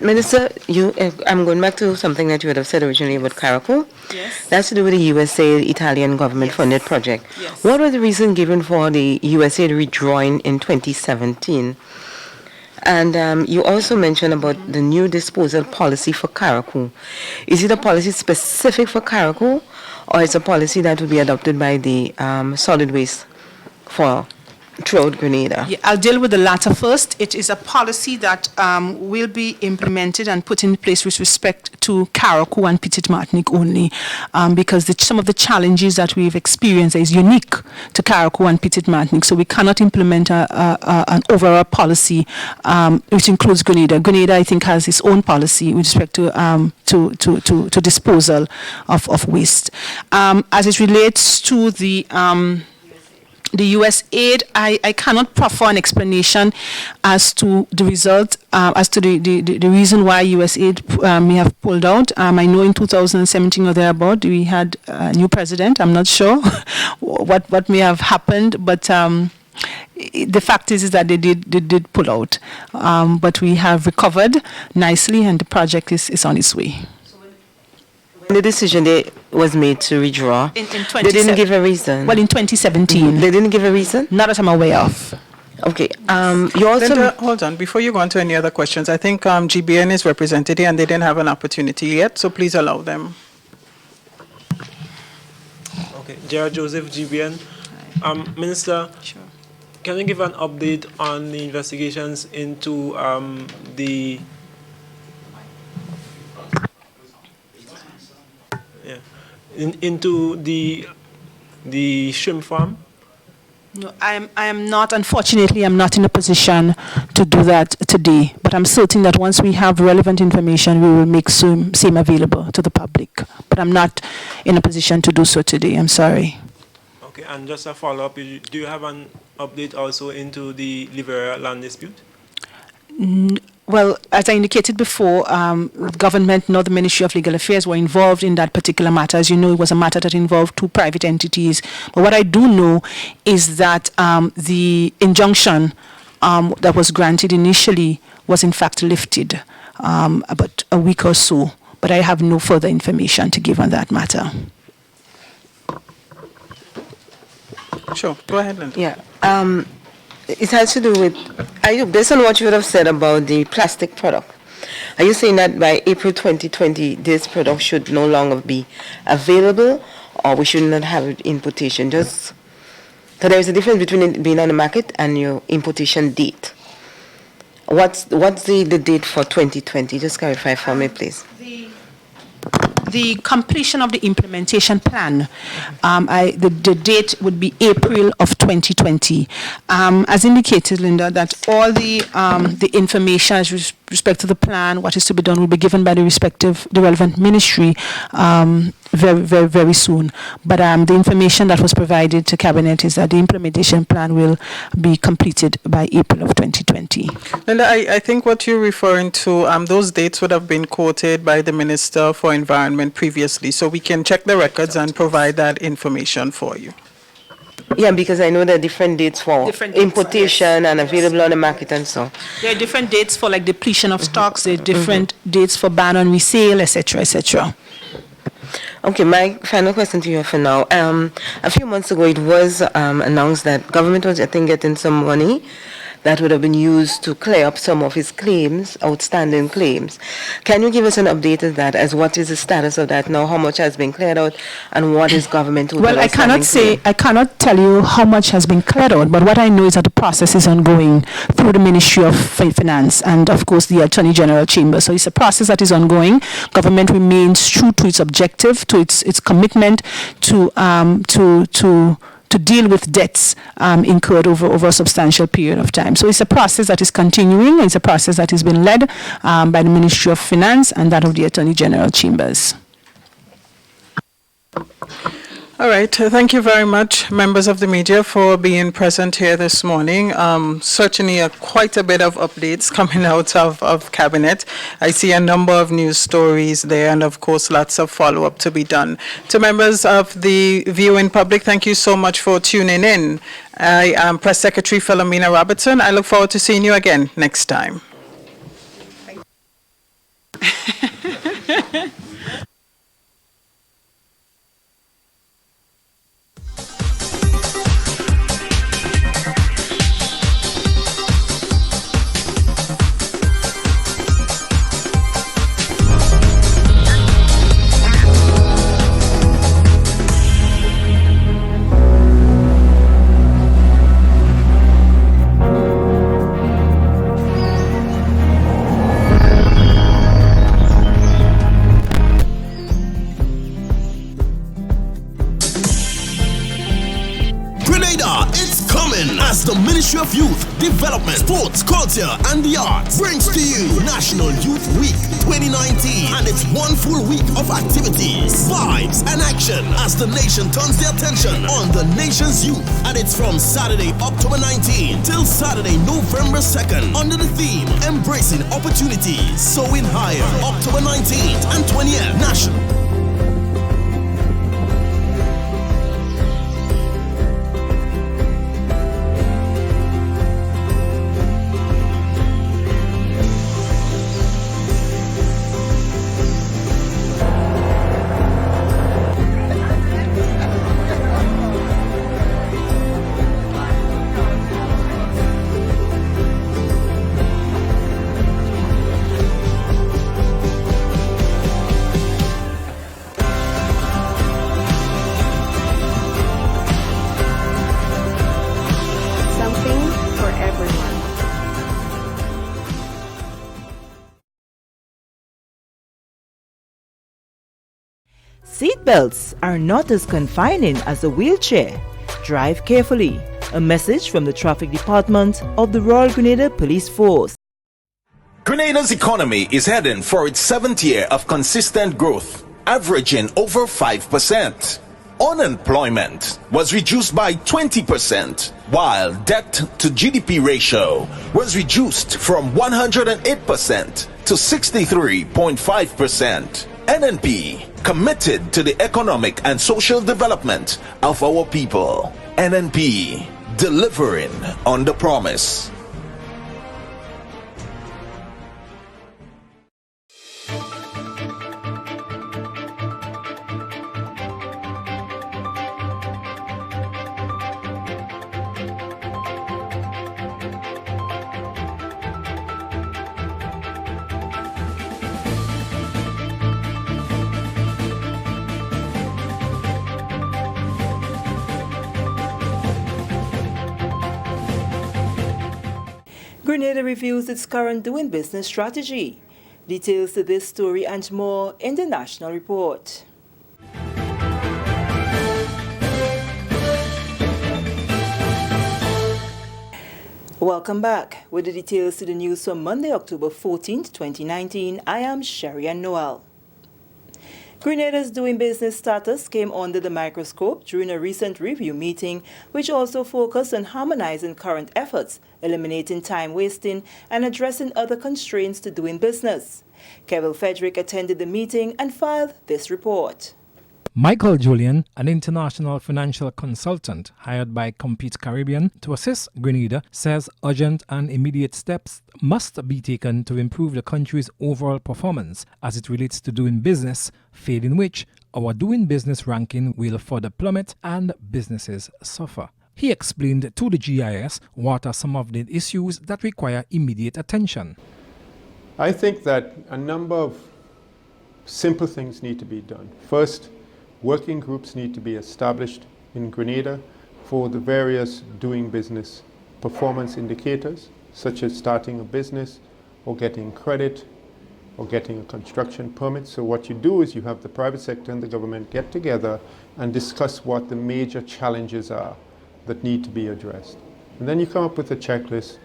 Minister, I'm going back to something that you would have said originally about Carriacou. Yes. That's to do with the USAID Italian government-funded project. Yes. What was the reason given for the USAID withdrawing in 2017? And you also mentioned about the new disposal policy for Carriacou. Is it a policy specific for Carriacou, or is it a policy that will be adopted by the solid waste for throughout Grenada? Yeah, I'll deal with the latter first. It is a policy that will be implemented and put in place with respect to Carriacou and Petite Martinique only, because some of the challenges that we've experienced is unique to Carriacou and Petite Martinique. So we cannot implement an overall policy which includes Grenada. Grenada, I think, has its own policy with respect to disposal of waste. As it relates to the USAID, I cannot proffer an explanation as to the result, as to the reason why USAID may have pulled out. I know in 2017 or thereabout, we had a new president. I'm not sure what may have happened, but the fact is that they did pull out. But we have recovered nicely, and the project is on its way. The decision was made to withdraw. In They didn't give a reason. Well, in 2017. They didn't give a reason? Not that I'm aware of. Okay. You also... Linda, hold on. Before you go on to any other questions, I think GBN is represented here and they didn't have an opportunity yet, so please allow them. Okay. Gerard Joseph, GBN. Minister, Sure. can you give an update on the investigations into into the shrimp farm? No, I am not. Unfortunately, I'm not in a position to do that today. But I'm certain that once we have relevant information, we will make same available to the public. But I'm not in a position to do so today. I'm sorry. Okay, and just a follow-up, do you have an update also into the Liberia land dispute? Well, as I indicated before, the government, nor the Ministry of Legal Affairs, were involved in that particular matter. As you know, it was a matter that involved 2 private entities. But what I do know is that the injunction that was granted initially was in fact lifted about a week or so. But I have no further information to give on that matter. Sure, go ahead, Linda. Yeah. It has to do with, based on what you would have said about the plastic product, are you saying that by April 2020, this product should no longer be available, or we should not have it importation? Just So there is a difference between it being on the market and your importation date. What's the date for 2020? Just clarify for me, please. The completion of the implementation plan, the date would be April of 2020. As indicated, Linda, that all the information as respect to the plan, what is to be done, will be given by the relevant ministry very, very, very soon. But the information that was provided to Cabinet is that the implementation plan will be completed by April of 2020. Linda, I think what you're referring to, those dates would have been quoted by the Minister for Environment previously, so we can check the records and provide that information for you. Yeah, because I know there are different dates for Different dates, importation yes. and available on the market and so. There are different dates for like depletion of stocks, there are different dates for ban on resale, etc., etc. Okay, my final question to you for now. A few months ago, it was announced that government was, I think, getting some money that would have been used to clear up some of his claims, outstanding claims. Can you give us an update of that, as what is the status of that now, how much has been cleared out, and what is government total Well, I cannot tell you how much has been cleared out, but what I know is that the process is ongoing through the Ministry of Finance and, of course, the Attorney General Chamber. So it's a process that is ongoing. Government remains true to its objective, to its commitment to deal with debts incurred over a substantial period of time. So it's a process that is continuing. It's a process that has been led by the Ministry of Finance and that of the Attorney General Chambers. All right. Thank you very much, members of the media, for being present here this morning. Certainly quite a bit of updates coming out of Cabinet. I see a number of news stories there and, of course, lots of follow-up to be done. To members of the viewing public, thank you so much for tuning in. I am Press Secretary Philomena Robertson. I look forward to seeing you again next time. Grenada, it's coming as the Ministry of Youth, Development, Sports, Culture and the Arts brings to you National Youth Week 2019, and it's one full week of activities, vibes and action as the nation turns their attention on the nation's youth. And it's from Saturday, October 19 till Saturday, November 2nd under the theme Embracing Opportunities, Soaring Higher. October 19th and 20th, National. Seatbelts are not as confining as a wheelchair. Drive carefully. A message from the Traffic Department of the Royal Grenada Police Force. Grenada's economy is heading for its 7th year of consistent growth, averaging over 5%. Unemployment was reduced by 20%, while debt to GDP ratio was reduced from 108% to 63.5%. NNP committed to the economic and social development of our people. NNP delivering on the promise. Grenada reviews its current doing business strategy. Details to this story and more in the National Report. Welcome back. With the details to the news for Monday, October 14th, 2019, I am Sherry-Ann Noel. Grenada's doing business status came under the microscope during a recent review meeting, which also focused on harmonizing current efforts, eliminating time wasting, and addressing other constraints to doing business. Kevin Frederick attended the meeting and filed this report. Michael Julian, an international financial consultant hired by Compete Caribbean to assist Grenada, says urgent and immediate steps must be taken to improve the country's overall performance as it relates to doing business, failing which our doing business ranking will further plummet and businesses suffer. He explained to the GIS what are some of the issues that require immediate attention. I think that a number of simple things need to be done. First, working groups need to be established in Grenada for the various doing business performance indicators, such as starting a business or getting credit or getting a construction permit. So what you do is you have the private sector and the government get together and discuss what the major challenges are that need to be addressed. And then you come up with a checklist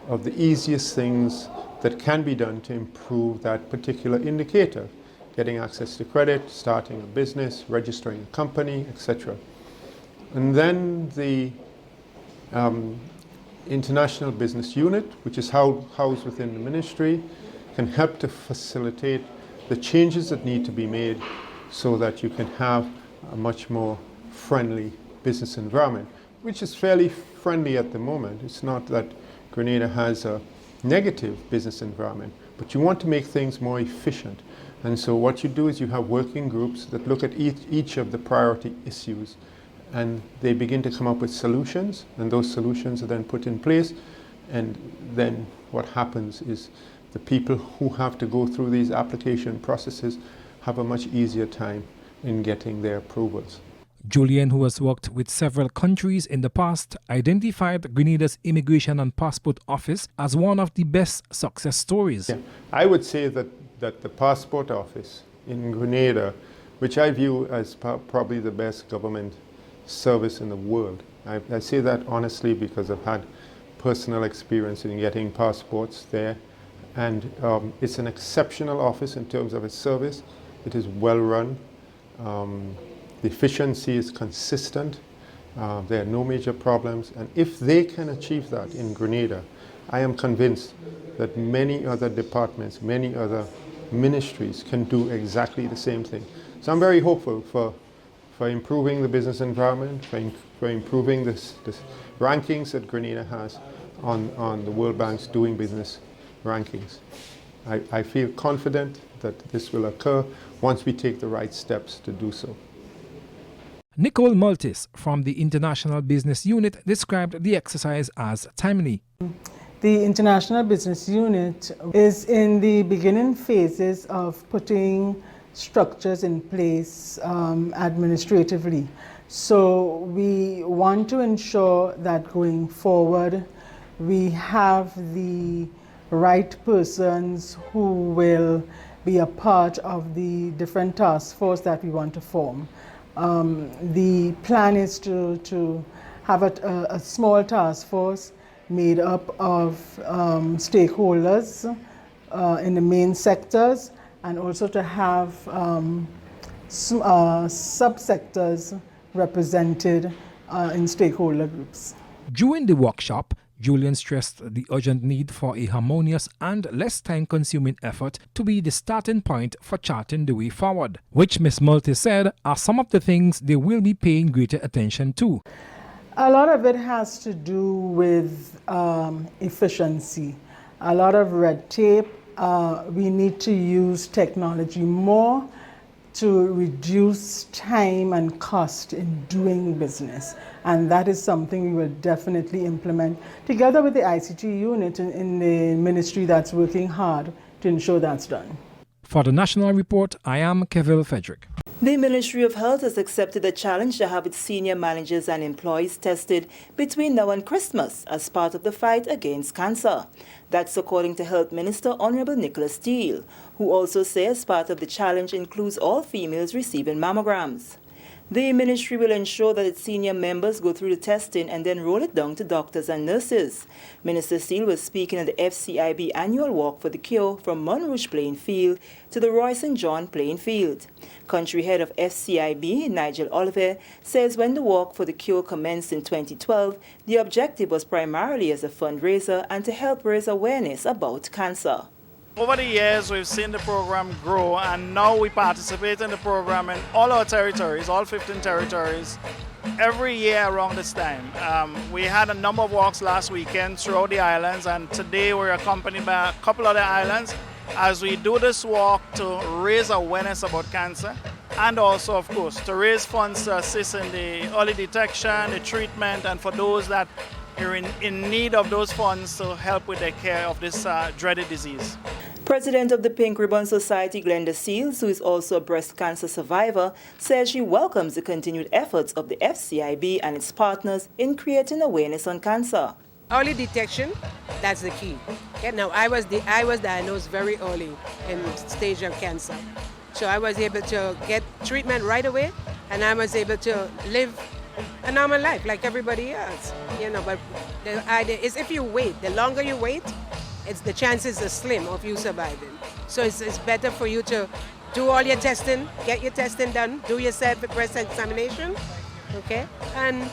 of the easiest things that can be done to improve that particular indicator. Getting access to credit, starting a business, registering a company, etc. And then the International Business Unit, which is housed within the ministry, can help to facilitate the changes that need to be made so that you can have a much more friendly business environment, which is fairly friendly at the moment. It's not that Grenada has a negative business environment, but you want to make things more efficient. And so what you do is you have working groups that look at each of the priority issues, and they begin to come up with solutions, and those solutions are then put in place. And then what happens is the people who have to go through these application processes have a much easier time in getting their approvals. Julian, who has worked with several countries in the past, identified Grenada's Immigration and Passport Office as one of the best success stories. Yeah. I would say that the Passport Office in Grenada, which I view as probably the best government service in the world. I say that honestly because I've had personal experience in getting passports there, and it's an exceptional office in terms of its service. It is well run. The efficiency is consistent. There are no major problems, and if they can achieve that in Grenada, I am convinced that many other departments, many other ministries can do exactly the same thing. So I'm very hopeful for improving the business environment, for improving this rankings that Grenada has on the World Bank's doing business rankings. I feel confident that this will occur once we take the right steps to do so. Nicole Maltis from the International Business Unit described the exercise as timely. The International Business Unit is in the beginning phases of putting structures in place administratively. So we want to ensure that going forward we have the right persons who will be a part of the different task force that we want to form. The plan is to have a small task force made up of stakeholders in the main sectors, and also to have subsectors represented in stakeholder groups. During the workshop, Julian stressed the urgent need for a harmonious and less time-consuming effort to be the starting point for charting the way forward, which Ms. Maltis said are some of the things they will be paying greater attention to. A lot of it has to do with efficiency, a lot of red tape. We need to use technology more to reduce time and cost in doing business. And that is something we will definitely implement together with the ICT unit in the ministry that's working hard to ensure that's done. For the National Report, I am Kevin Frederick. The Ministry of Health has accepted the challenge to have its senior managers and employees tested between now and Christmas as part of the fight against cancer. That's according to Health Minister Honorable Nicholas Steele, who also says part of the challenge includes all females receiving mammograms. The ministry will ensure that its senior members go through the testing and then roll it down to doctors and nurses. Minister Steele was speaking at the FCIB annual Walk for the Cure from Monrouge playing field to the Roy St. John playing field. Country head of FCIB, Nigel Oliver, says when the Walk for the Cure commenced in 2012, the objective was primarily as a fundraiser and to help raise awareness about cancer. Over the years, we've seen the program grow, and now we participate in the program in all our territories, all 15 territories, every year around this time. We had a number of walks last weekend throughout the islands, and today we're accompanied by a couple of the islands as we do this walk to raise awareness about cancer, and also, of course, to raise funds to assist in the early detection, the treatment, and for those that are in need of those funds to help with the care of this dreaded disease. President of the Pink Ribbon Society, Glenda Seals, who is also a breast cancer survivor, says she welcomes the continued efforts of the FCIB and its partners in creating awareness on cancer. Early detection, that's the key. Okay, now, I was diagnosed very early in stage of cancer. So I was able to get treatment right away, and I was able to live a normal life like everybody else. But the idea is if you wait, the longer you wait, the chances are slim of you surviving. So it's better for you to do all your testing, get your testing done, do your breast examination, okay? And,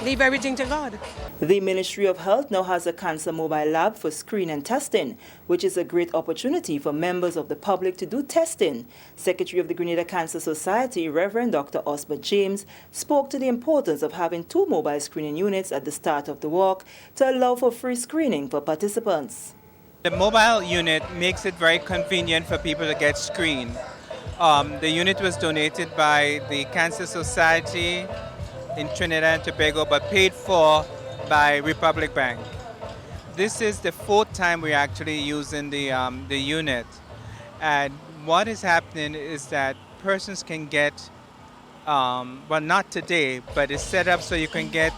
leave everything to God. The Ministry of Health now has a cancer mobile lab for screening and testing, which is a great opportunity for members of the public to do testing. Secretary of the Grenada Cancer Society, Reverend Dr. Osbert James, spoke to the importance of having 2 mobile screening units at the start of the walk to allow for free screening for participants. The mobile unit makes it very convenient for people to get screened. The unit was donated by the Cancer Society in Trinidad and Tobago, but paid for by Republic Bank. This is the 4th time we're actually using the unit. And what is happening is that persons can get, well, not today, but it's set up so you can get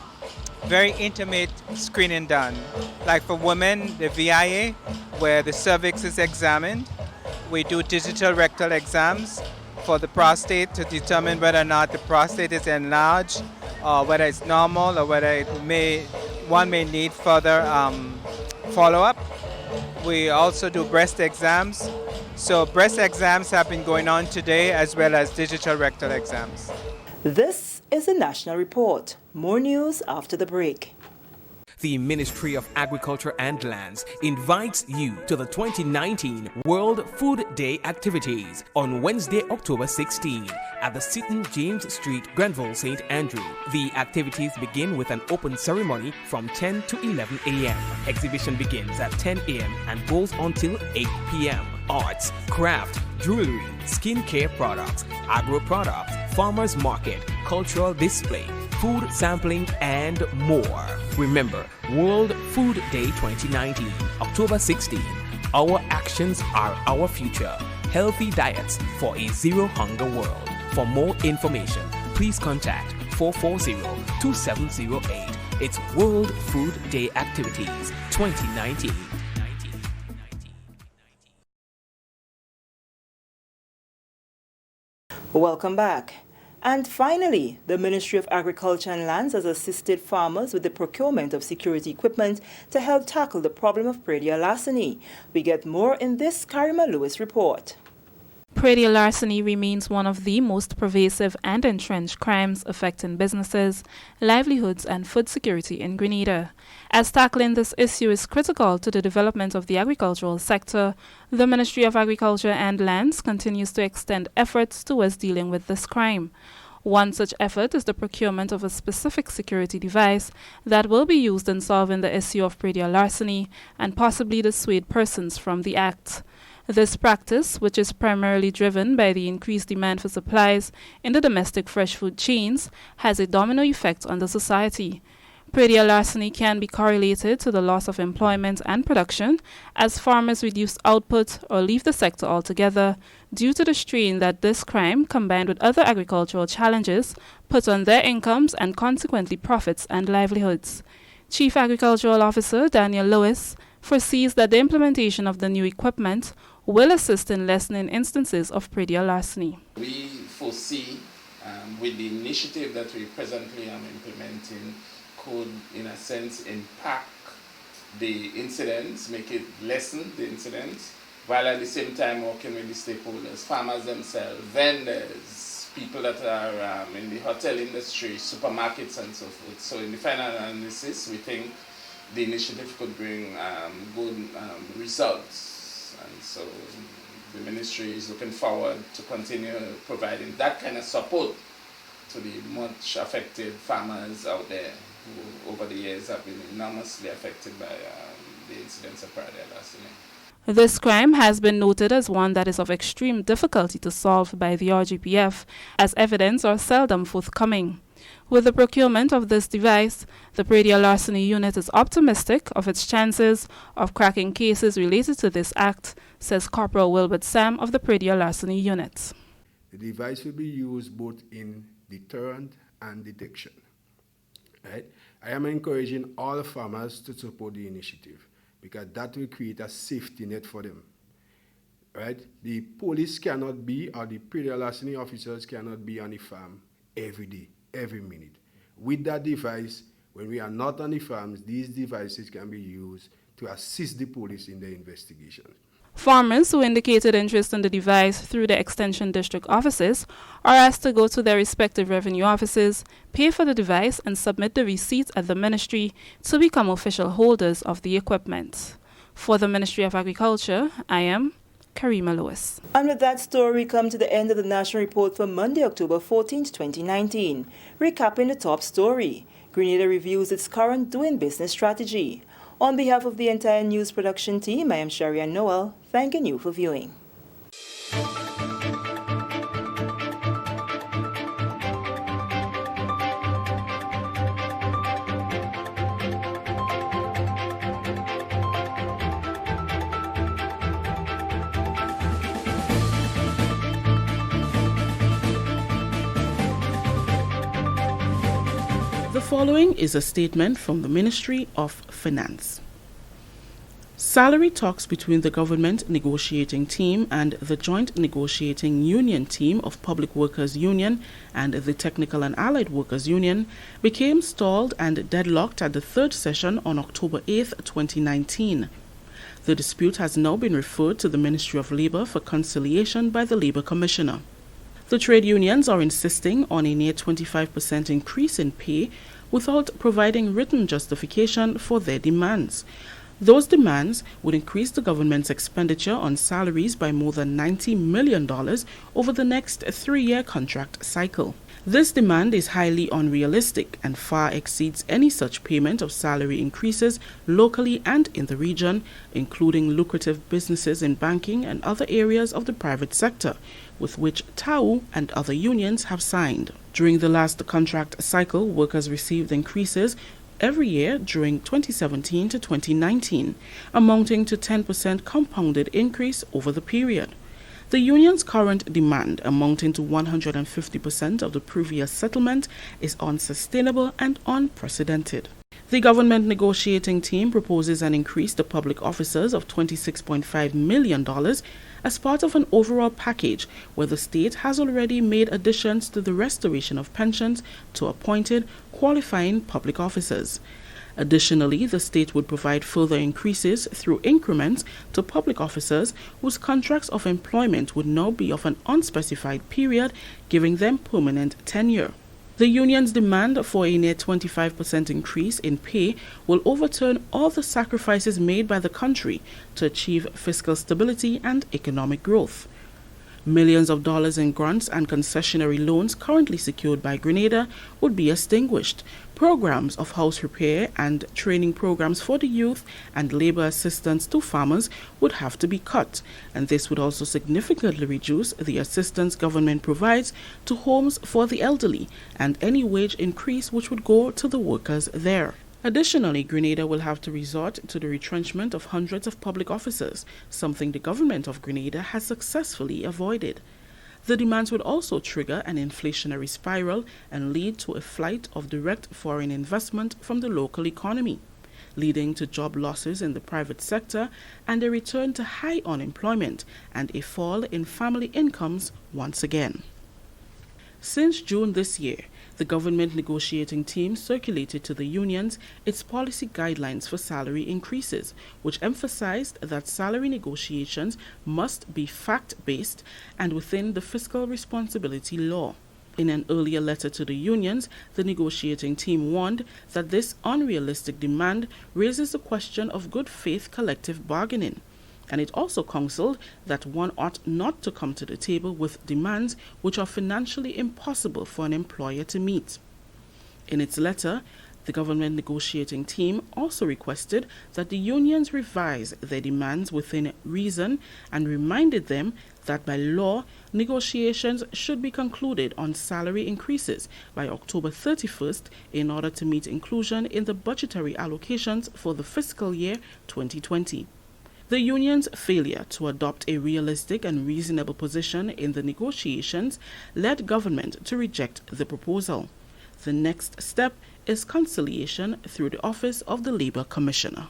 very intimate screening done. Like for women, the VIA, where the cervix is examined. We do digital rectal exams for the prostate to determine whether or not the prostate is enlarged, or whether it's normal, or whether one may need further follow-up. We also do breast exams. So breast exams have been going on today, as well as digital rectal exams. This is the National Report. More news after the break. The Ministry of Agriculture and Lands invites you to the 2019 World Food Day activities on Wednesday, October 16 at the St. James Street, Grenville, St. Andrew. The activities begin with an open ceremony from 10 to 11 a.m. Exhibition begins at 10 a.m. and goes until 8 p.m. Arts, craft, jewelry, skincare products, agro products, farmers market, cultural display, food sampling, and more. Remember, World Food Day 2019, October 16. Our actions are our future. Healthy diets for a zero hunger world. For more information, please contact 440-2708. It's World Food Day Activities 2019. Welcome back. And finally, the Ministry of Agriculture and Lands has assisted farmers with the procurement of security equipment to help tackle the problem of predial larceny. We get more in this Karima Lewis report. Predial larceny remains one of the most pervasive and entrenched crimes affecting businesses, livelihoods, and food security in Grenada. As tackling this issue is critical to the development of the agricultural sector, the Ministry of Agriculture and Lands continues to extend efforts towards dealing with this crime. One such effort is the procurement of a specific security device that will be used in solving the issue of predial larceny and possibly dissuade persons from the act. This practice, which is primarily driven by the increased demand for supplies in the domestic fresh food chains, has a domino effect on the society. Predial larceny can be correlated to the loss of employment and production as farmers reduce output or leave the sector altogether due to the strain that this crime, combined with other agricultural challenges, puts on their incomes and consequently profits and livelihoods. Chief Agricultural Officer Daniel Lewis foresees that the implementation of the new equipment will assist in lessening instances of predial larceny. We foresee with the initiative that we presently are implementing could, in a sense, impact the incidents, make it lessen the incidents, while at the same time working with the stakeholders, farmers themselves, vendors, people that are in the hotel industry, supermarkets and so forth. So in the final analysis, we think the initiative could bring good results. And so the ministry is looking forward to continue providing that kind of support to the much affected farmers out there who over the years have been enormously affected by the incidents of predial larceny. This crime has been noted as one that is of extreme difficulty to solve by the RGPF, as evidence are seldom forthcoming. With the procurement of this device, the Predial Larceny Unit is optimistic of its chances of cracking cases related to this act, says Corporal Wilbert Sam of the Predial Larceny Unit. The device will be used both in deterrent and detection. Right? I am encouraging all farmers to support the initiative because that will create a safety net for them. Right? The police cannot be, or the predial larceny officers cannot be on the farm every day, every minute. With that device, when we are not on the farms, these devices can be used to assist the police in their investigations. Farmers who indicated interest in the device through the Extension District offices are asked to go to their respective revenue offices, pay for the device, and submit the receipt at the ministry to become official holders of the equipment. For the Ministry of Agriculture, I am Karima Lewis. And with that story, we come to the end of the national report for Monday, October 14, 2019. Recapping the top story, Grenada reviews its current doing business strategy. On behalf of the entire news production team, I am Sharian Noel, thanking you for viewing. The following is a statement from the Ministry of Finance. Salary talks between the government negotiating team and the joint negotiating union team of Public Workers Union and the Technical and Allied Workers Union became stalled and deadlocked at the third session on October 8, 2019. The dispute has now been referred to the Ministry of Labour for conciliation by the Labour Commissioner. The trade unions are insisting on a near 25% increase in pay without providing written justification for their demands. Those demands would increase the government's expenditure on salaries by more than $90 million over the next 3-year contract cycle. This demand is highly unrealistic and far exceeds any such payment of salary increases locally and in the region, including lucrative businesses in banking and other areas of the private sector, with which TAU and other unions have signed. During the last contract cycle, workers received increases every year during 2017 to 2019, amounting to 10% compounded increase over the period. The union's current demand, amounting to 150% of the previous settlement, is unsustainable and unprecedented. The government negotiating team proposes an increase to public officers of $26.5 million as part of an overall package where the state has already made additions to the restoration of pensions to appointed, qualifying public officers. Additionally, the state would provide further increases through increments to public officers whose contracts of employment would now be of an unspecified period, giving them permanent tenure. The union's demand for a near 25% increase in pay will overturn all the sacrifices made by the country to achieve fiscal stability and economic growth. Millions of dollars in grants and concessionary loans currently secured by Grenada would be extinguished. Programs of house repair and training programs for the youth and labor assistance to farmers would have to be cut, and this would also significantly reduce the assistance government provides to homes for the elderly and any wage increase which would go to the workers there. Additionally, Grenada will have to resort to the retrenchment of hundreds of public officers, something the government of Grenada has successfully avoided. The demands would also trigger an inflationary spiral and lead to a flight of direct foreign investment from the local economy, leading to job losses in the private sector and a return to high unemployment and a fall in family incomes once again. Since June this year, the government negotiating team circulated to the unions its policy guidelines for salary increases, which emphasized that salary negotiations must be fact-based and within the fiscal responsibility law. In an earlier letter to the unions, the negotiating team warned that this unrealistic demand raises the question of good faith collective bargaining. And it also counseled that one ought not to come to the table with demands which are financially impossible for an employer to meet. In its letter, the government negotiating team also requested that the unions revise their demands within reason and reminded them that by law, negotiations should be concluded on salary increases by October 31st in order to meet inclusion in the budgetary allocations for the fiscal year 2020. The union's failure to adopt a realistic and reasonable position in the negotiations led government to reject the proposal. The next step is conciliation through the Office of the Labour Commissioner.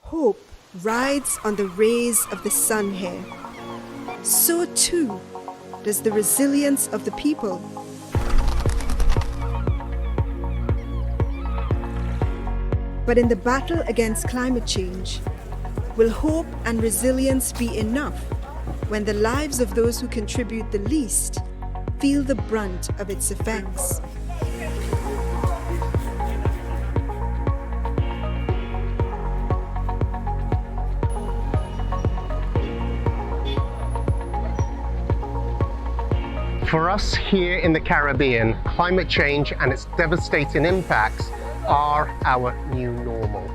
Hope rides on the rays of the sun here. So too does the resilience of the people. But in the battle against climate change, will hope and resilience be enough when the lives of those who contribute the least feel the brunt of its effects? For us here in the Caribbean, climate change and its devastating impacts are our new normal.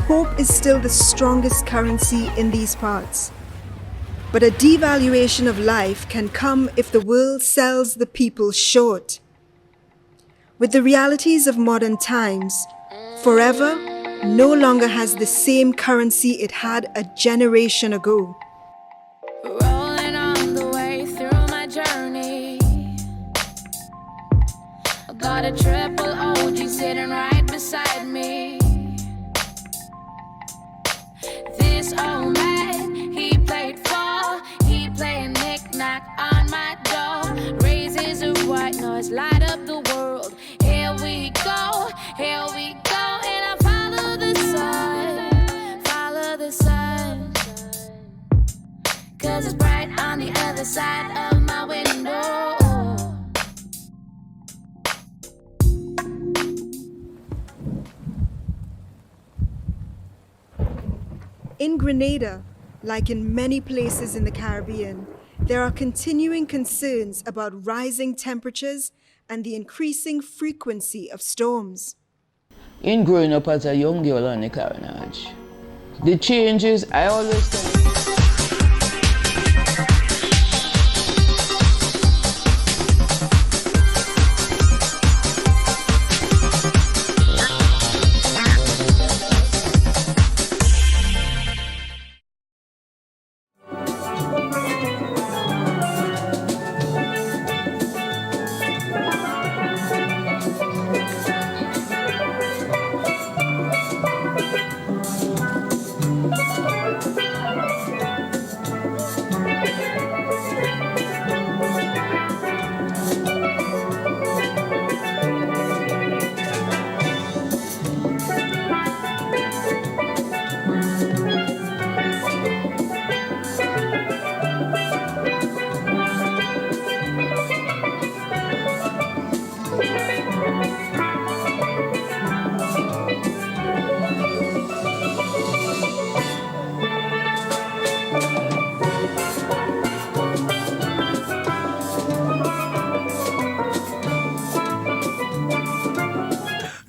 Hope is still the strongest currency in these parts. But a devaluation of life can come if the world sells the people short. With the realities of modern times, forever no longer has the same currency it had a generation ago. Rolling on the way through my journey, I got a triple OG sitting right beside me. This old man, he played four, he played knick-knack on my door. Raises of white noise light up the world. Here we go, and I follow the sun, 'cause it's bright on the other side of my window. In Grenada, like in many places in the Caribbean, there are continuing concerns about rising temperatures and the increasing frequency of storms. In growing up as a young girl on the carnage, the changes I always tell you.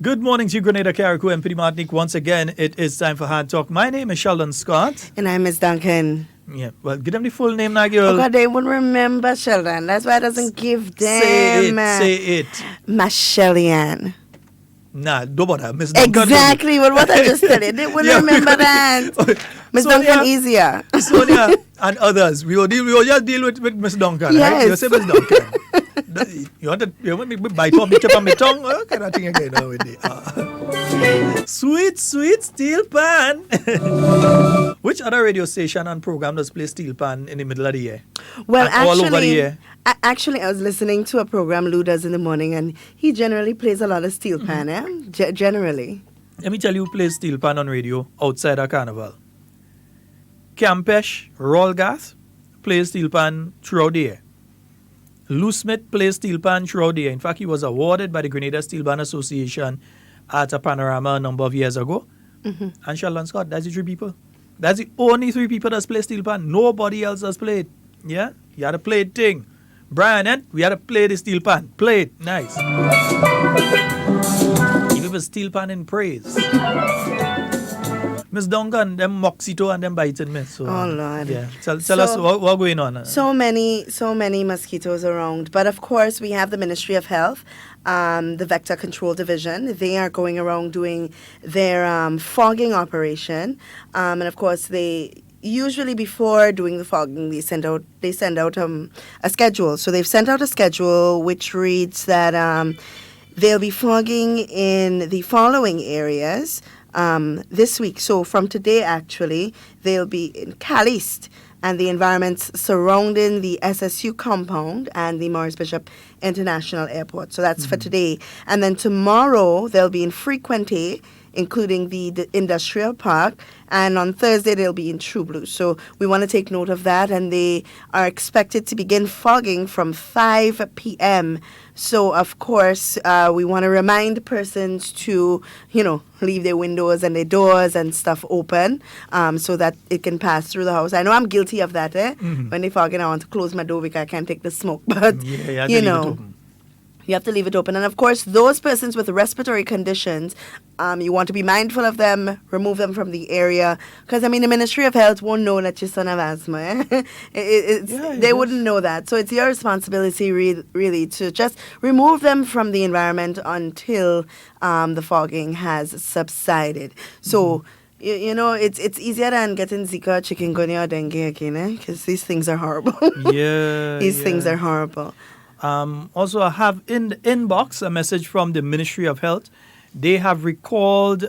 Good morning to you, Grenada, Carriacou, and Petite Martinique. Once again, it is time for Hard Talk. My name is Sheldon Scott. And I'm Miss Duncan. Yeah, well, give them the full name now, girl. Oh, God, they won't remember, Sheldon. That's why I doesn't give them. Say it. Mashelian. Nah, don't bother. Miss Duncan. Exactly what I just said. They wouldn't remember that. Miss Duncan easier. Sonia and others. We will just deal with Miss Duncan. Yes. Right? You say Miss Duncan. You want me to bite off my tip on my tongue? Oh, kind of thing again nowadays. Sweet steel pan. Which other radio station and program does play steel pan in the middle of the year? Well, and all over the year? Actually, I was listening to a program Lou does in the morning, and he generally plays a lot of steel pan, generally. Let me tell you who plays steel pan on radio outside of Carnival. Campeche Rolgath plays steel pan throughout the year. Lou Smith plays steel pan throughout the year. In fact, he was awarded by the Grenada Steel Pan Association at a panorama a number of years ago. And Sheldon Scott, that's the 3 people. That's the only 3 people that play steel pan. Nobody else has played. Yeah? You had to play it thing. Brian, we had to play the steel pan. Play it. Nice. Give us steel pan in praise. Miss Duncan, them Moxito and them biting me. So, oh, Lord. Yeah. Tell us what's going on. So many mosquitoes around. But of course, we have the Ministry of Health, the Vector Control Division. They are going around doing their fogging operation. And of course, they usually before doing the fogging, they send out a schedule. So they've sent out a schedule which reads that they'll be fogging in the following areas this week. So from today, actually, they'll be in Caliste and the environments surrounding the SSU compound and the Maurice Bishop International Airport. So that's for today. And then tomorrow, they'll be in Frequente, including the industrial park, and on Thursday they'll be in True Blue. So we want to take note of that, and they are expected to begin fogging from 5 p.m. So of course we want to remind persons to, leave their windows and their doors and stuff open so that it can pass through the house. I know I'm guilty of that. When they fogging, I want to close my door because I can't take the smoke, but you have to leave it open. And of course, those persons with respiratory conditions, you want to be mindful of them, remove them from the area. Because, the Ministry of Health won't know that your son has asthma. They wouldn't know that. So it's your responsibility, really, to just remove them from the environment until the fogging has subsided. So, it's easier than getting Zika, chikungunya, or dengue again, because these things are horrible. These things are horrible. Also, I have in the inbox a message from the Ministry of Health. They have recalled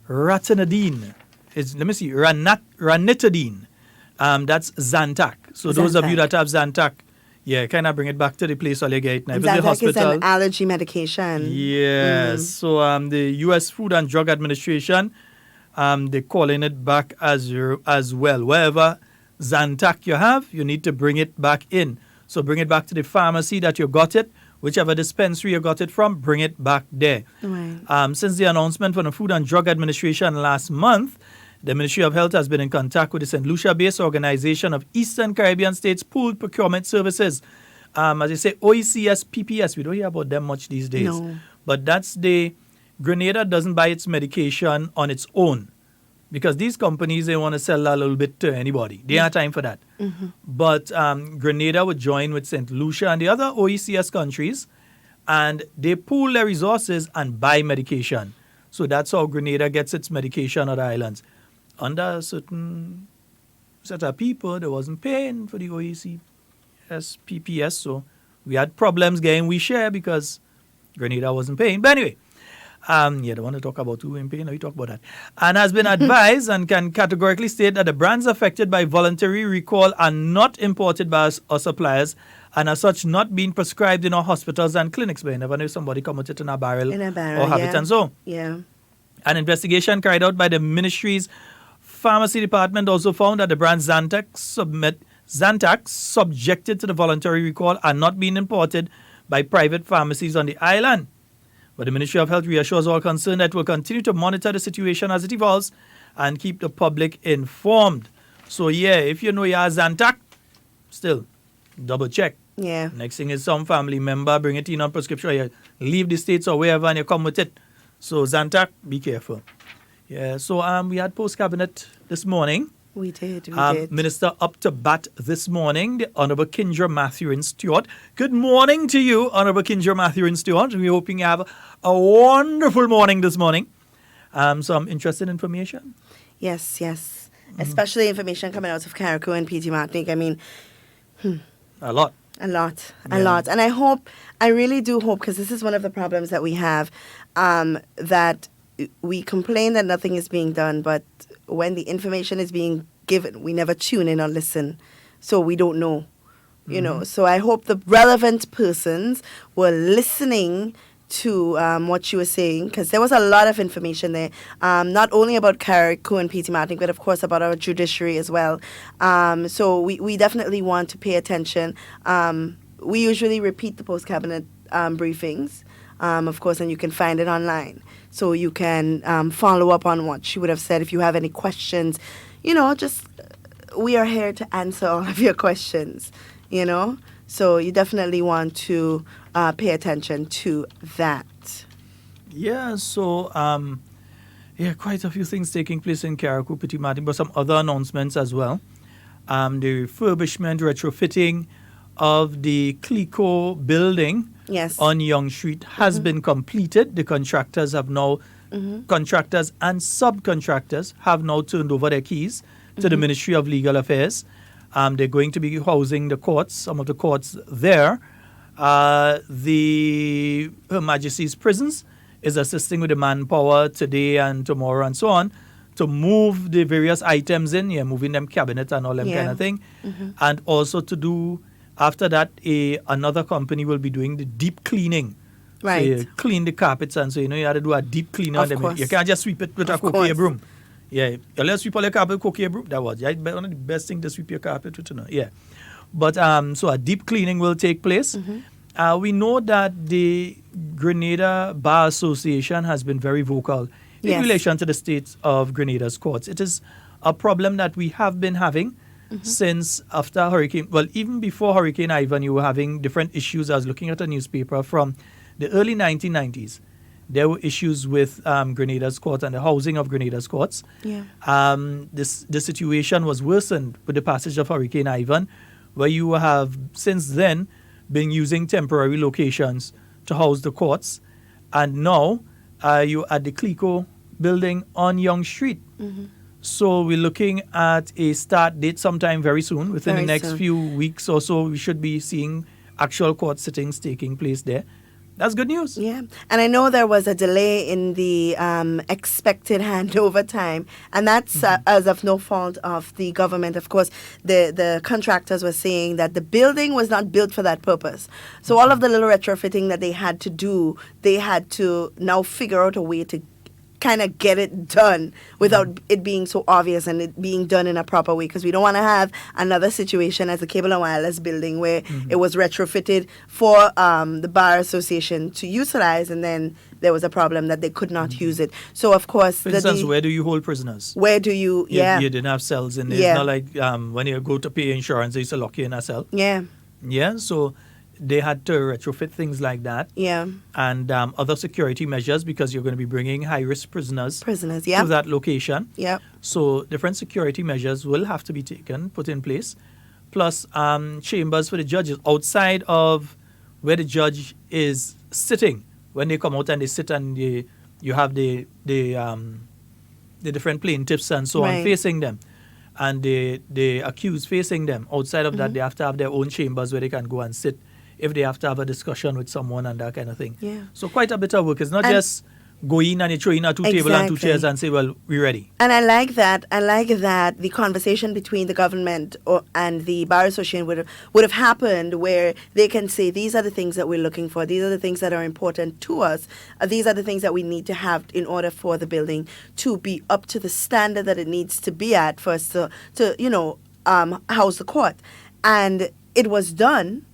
ranitidine. Ranitidine. That's Zantac. So those of you that have Zantac, kind of bring it back to the place where you get it now. Zantac is an allergy medication. Yes. So the U.S. Food and Drug Administration, they're calling it back as well. Wherever Zantac you have, you need to bring it back in. So bring it back to the pharmacy that you got it, whichever dispensary you got it from, bring it back there. Right. Since the announcement from the Food and Drug Administration last month, the Ministry of Health has been in contact with the St. Lucia-based Organization of Eastern Caribbean States Pooled Procurement Services. As I say, OECS, PPS, we don't hear about them much these days. No. But Grenada doesn't buy its medication on its own. Because these companies, they want to sell a little bit to anybody. They have time for that. But Grenada would join with St. Lucia and the other OECS countries, and they pool their resources and buy medication. So that's how Grenada gets its medication on the islands. Under a certain set of people, they wasn't paying for the OECS, PPS, so we had problems getting we share because Grenada wasn't paying. But anyway, they want to talk about who in pain, we talk about that. And has been advised and can categorically state that the brands affected by voluntary recall are not imported by our suppliers and as such not being prescribed in our hospitals and clinics. But you never know if somebody come with it in a barrel or have it and so. Yeah. An investigation carried out by the ministry's pharmacy department also found that the brand Zantac subjected to the voluntary recall are not being imported by private pharmacies on the island. But the Ministry of Health reassures all concerned that it will continue to monitor the situation as it evolves and keep the public informed. So, if you know you have Zantac, still, double check. Yeah. Next thing is some family member bring it in on prescription, you leave the States or wherever and you come with it. So, Zantac, be careful. Yeah, so we had post-cabinet this morning. We did. Minister up to bat this morning, the Honourable Kindra Mathurin Stewart. Good morning to you, Honourable Kindra Mathurin Stewart. We're hoping you have a wonderful morning this morning. Some interesting information? Yes. Especially information coming out of Carriacou and PT Martinique. I mean, a lot. And I really do hope, because this is one of the problems that we have, that we complain that nothing is being done, but when the information is being given, we never tune in or listen. So we don't know, you know. So I hope the relevant persons were listening to what you were saying, because there was a lot of information there, not only about Carriacou and PT Martinique, but of course about our judiciary as well. So we definitely want to pay attention. We usually repeat the post-cabinet briefings, of course, and you can find it online. So you can follow up on what she would have said if you have any questions. You know, just we are here to answer all of your questions, you know. So you definitely want to pay attention to that. Yeah, so quite a few things taking place in Carriacou, Petit Martin, but some other announcements as well. The refurbishment, retrofitting of the CLICO building on Young Street has been completed. The contractors have now, contractors and subcontractors have now turned over their keys to the Ministry of Legal Affairs. They're going to be housing the courts, some of the courts there. Her Majesty's Prisons is assisting with the manpower today and tomorrow and so on to move the various items in, moving them cabinet and all them kind of thing. And also to do, after that, another company will be doing the deep cleaning. Right. So you clean the carpets and so, you have to do a deep cleaning on them. You can't just sweep it with a cocaine broom. Yeah, let's sweep all your carpet with cocaine broom. That was one of the best things to sweep your carpet with. Yeah. But so a deep cleaning will take place. We know that the Grenada Bar Association has been very vocal in relation to the state of Grenada's courts. It is a problem that we have been having since after Hurricane, well, even before Hurricane Ivan, you were having different issues. I was looking at a newspaper from the early 1990s. There were issues with Grenada's court and the housing of Grenada's courts. The situation was worsened with the passage of Hurricane Ivan, where you have since then been using temporary locations to house the courts. And now you're at the CLICO building on Young Street. So we're looking at a start date sometime very soon. Within the next few weeks or so, we should be seeing actual court sittings taking place there. That's good news. Yeah. And I know there was a delay in the expected handover time, and that's as of no fault of the government. Of course, the contractors were saying that the building was not built for that purpose. So all of the little retrofitting that they had to do, they had to now figure out a way to kind of get it done without it being so obvious and it being done in a proper way, because we don't want to have another situation as the Cable and Wireless building where it was retrofitted for the Bar Association to utilize, and then there was a problem that they could not use it. So of course, for instance, where do you hold prisoners? Where do you? You didn't have cells in there. It's not like when you go to pay insurance, they used to lock you in a cell. So they had to retrofit things like that. And other security measures, because you're going to be bringing high-risk prisoners to that location. So different security measures will have to be taken, put in place. Plus chambers for the judges outside of where the judge is sitting. When they come out and they sit and you have the different plaintiffs and so on facing them. And the accused facing them. Outside of that, they have to have their own chambers where they can go and sit if they have to have a discussion with someone and that kind of thing. So quite a bit of work. It's not just go in and you throw in a two table and two chairs and say, well, we're ready. And I like that. I like that the conversation between the government and the Bar Association would have happened where they can say, these are the things that we're looking for. These are the things that are important to us. These are the things that we need to have in order for the building to be up to the standard that it needs to be at for us to house the court. And it was done,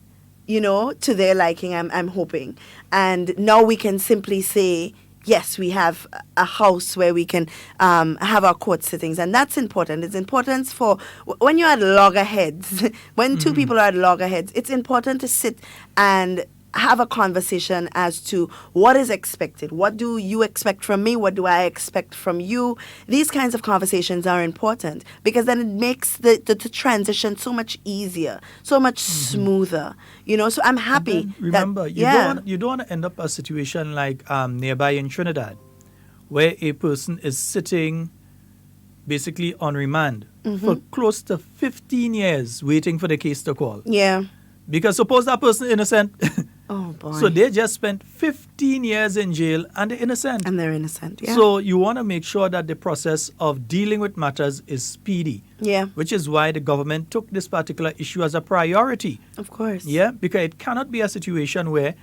to their liking, I'm hoping. And now we can simply say, yes, we have a house where we can have our court sittings. And that's important. It's important for when you're at loggerheads, when two people are at loggerheads, it's important to sit and have a conversation as to what is expected. What do you expect from me? What do I expect from you? These kinds of conversations are important because then it makes the transition so much easier, so much smoother. You know, so I'm happy. Remember, you don't want to end up a situation like nearby in Trinidad, where a person is sitting basically on remand for close to 15 years waiting for the case to call. Yeah. Because suppose that person innocent. Oh, boy. So they just spent 15 years in jail and they're innocent. And they're innocent, yeah. So you want to make sure that the process of dealing with matters is speedy. Yeah. Which is why the government took this particular issue as a priority. Of course. Yeah, because it cannot be a situation where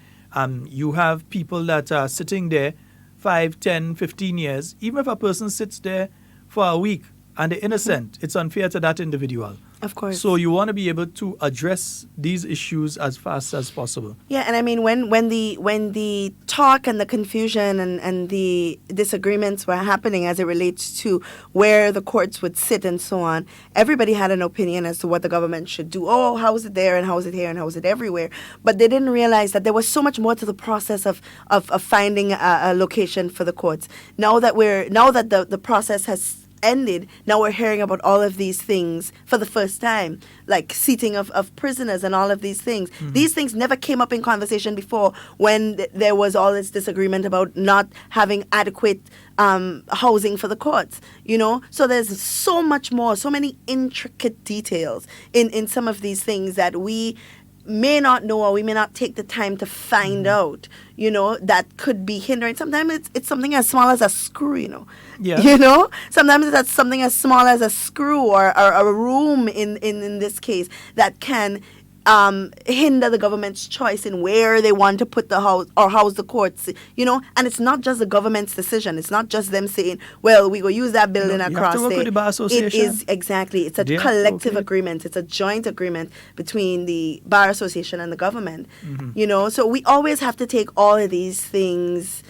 you have people that are sitting there 5, 10, 15 years. Even if a person sits there for a week and they're innocent, it's unfair to that individual. Of course. So you want to be able to address these issues as fast as possible. Yeah, and I mean when the talk and the confusion and the disagreements were happening as it relates to where the courts would sit and so on, everybody had an opinion as to what the government should do. Oh, how is it there and how is it here and how is it everywhere? But they didn't realize that there was so much more to the process of finding a location for the courts. Now that the process has ended, now we're hearing about all of these things for the first time, like seating of prisoners and all of these things. These things never came up in conversation before when there was all this disagreement about not having adequate housing for the courts, you know? So there's so much more, so many intricate details in some of these things that we may not know or we may not take the time to find out, you know, that could be hindering. Sometimes it's something as small as a screw, you know. Yeah. You know? Sometimes that's something as small as a screw or a room in this case that can hinder the government's choice in where they want to put the house or house the courts, you know. And it's not just the government's decision. It's not just them saying, well, we go use that building across there. With the Bar Association. It is, exactly. It's a collective agreement. It's a joint agreement between the Bar Association and the government, you know. So we always have to take all of these things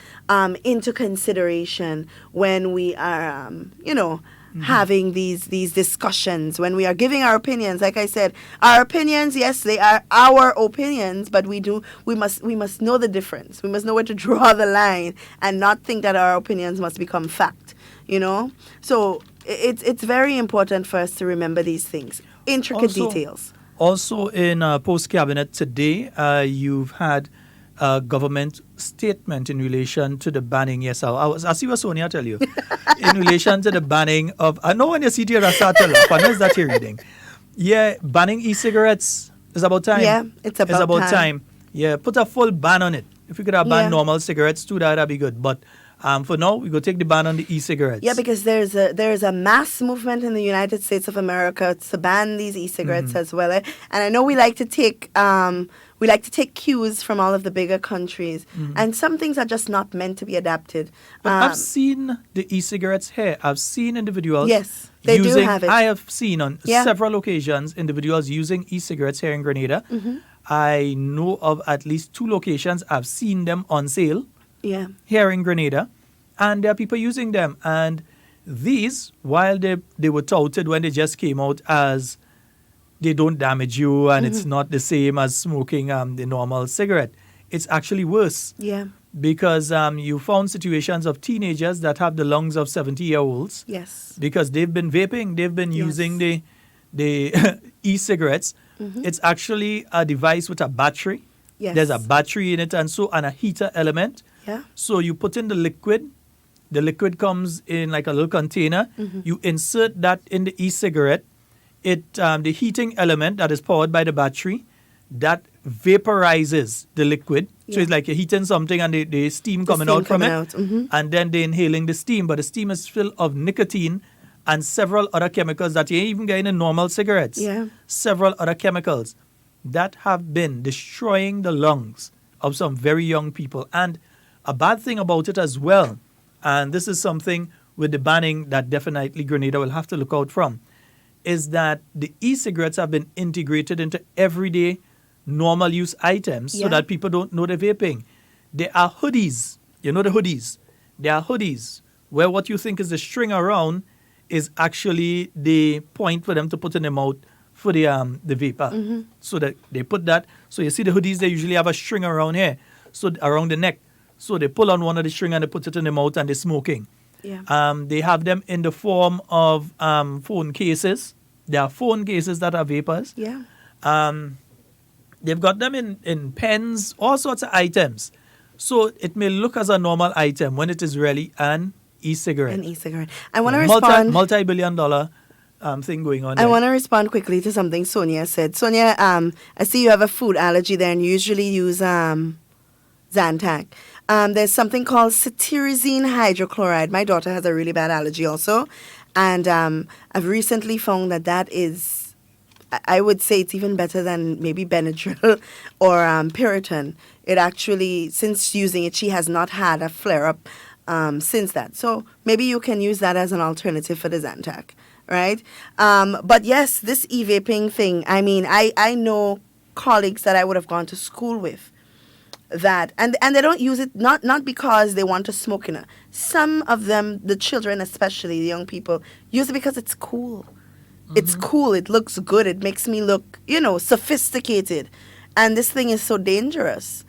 into consideration when we are, you know, having these discussions, when we are giving our opinions. Like I said, our opinions, yes, they are our opinions, but we must know the difference. We must know where to draw the line and not think that our opinions must become fact, you know. So it's very important for us to remember these things, intricate details. Also in post-cabinet today, you've had a government statement in relation to the banning. Yes, I see what Sonia tell you. In relation to the banning of, I know when you see here, I start to laugh. I know that you're reading. Yeah, banning e-cigarettes is about time. Yeah, it's about time. Yeah, put a full ban on it. If we could have banned normal cigarettes too, that'd be good. But for now, we go take the ban on the e-cigarettes. Yeah, because there's a mass movement in the United States of America to ban these e-cigarettes as well. And I know we like to take cues from all of the bigger countries, and some things are just not meant to be adapted. But I've seen the e-cigarettes here. I've seen individuals. Yes, they do have it. I have seen on several occasions individuals using e-cigarettes here in Grenada. I know of at least 2 locations. I've seen them on sale. Yeah. Here in Grenada, and there are people using them. And these, while they were touted when they just came out as they don't damage you and it's not the same as smoking the normal cigarette, it's actually worse. Yeah. Because you found situations of teenagers that have the lungs of 70-year-olds. Yes. Because they've been vaping, they've been using the e-cigarettes. It's actually a device with a battery. Yes. There's a battery in it and a heater element. Yeah. So you put in the liquid. The liquid comes in like a little container. You insert that in the e-cigarette. The heating element that is powered by the battery, that vaporizes the liquid. So it's like you're heating something and the steam coming out from it. And then they're inhaling the steam. But the steam is full of nicotine and several other chemicals that you ain't even getting in normal cigarettes. Yeah. Several other chemicals that have been destroying the lungs of some very young people. And a bad thing about it as well, and this is something with the banning that definitely Grenada will have to look out from, is that the e-cigarettes have been integrated into everyday normal use items so that people don't know they're vaping. There are hoodies. You know the hoodies? There are hoodies where what you think is the string around is actually the point for them to put in their mouth for the vapor. So that they put that. So you see the hoodies, they usually have a string around here, so around the neck. So they pull on one of the string and they put it in the mouth and they're smoking. Yeah. They have them in the form of phone cases. There are phone cases that are vapors. Yeah. They've got them in pens, all sorts of items. So it may look as a normal item when it is really an e-cigarette. An e-cigarette. I want to respond. Multi-billion-dollar thing going on. I want to respond quickly to something Sonia said. Sonia, I see you have a food allergy there and you usually use Zantac. There's something called cetirizine hydrochloride. My daughter has a really bad allergy also. And I've recently found that is, I would say it's even better than maybe Benadryl or Piriton. It actually, since using it, she has not had a flare-up since that. So maybe you can use that as an alternative for the Zantac, right? But yes, this e-vaping thing, I mean, I know colleagues that I would have gone to school with that, and they don't use it not because they want to smoke in it. Some of them, the children especially, the young people, use it because it's cool. It's cool, it looks good, it makes me look, sophisticated. And this thing is so dangerous.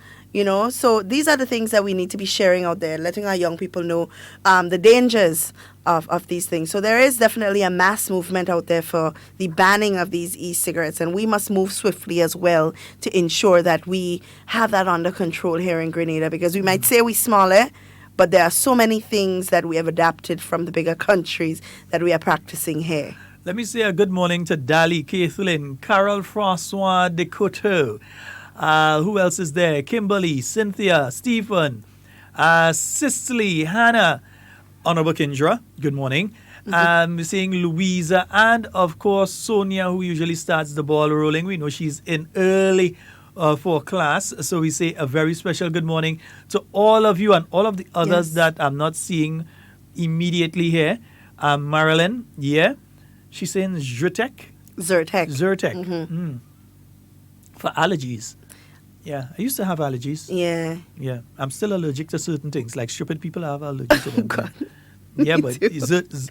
So these are the things that we need to be sharing out there, letting our young people know the dangers of these things. So there is definitely a mass movement out there for the banning of these e-cigarettes, and we must move swiftly as well to ensure that we have that under control here in Grenada, because we might say we're smaller, but there are so many things that we have adapted from the bigger countries that we are practicing here. Let me say a good morning to Dali, Kathleen, Carol Francois de Coteau. Who else is there? Kimberly, Cynthia, Stephen, Cicely, Hannah, Honorable Kindra, good morning. We're seeing Louisa and, of course, Sonia, who usually starts the ball rolling. We know she's in early for class. So we say a very special good morning to all of you and all of the others that I'm not seeing immediately here. Marilyn, she's saying Zyrtec. For allergies. Yeah, I used to have allergies. Yeah, I'm still allergic to certain things. Like stupid people have allergies to them. God. Yeah, but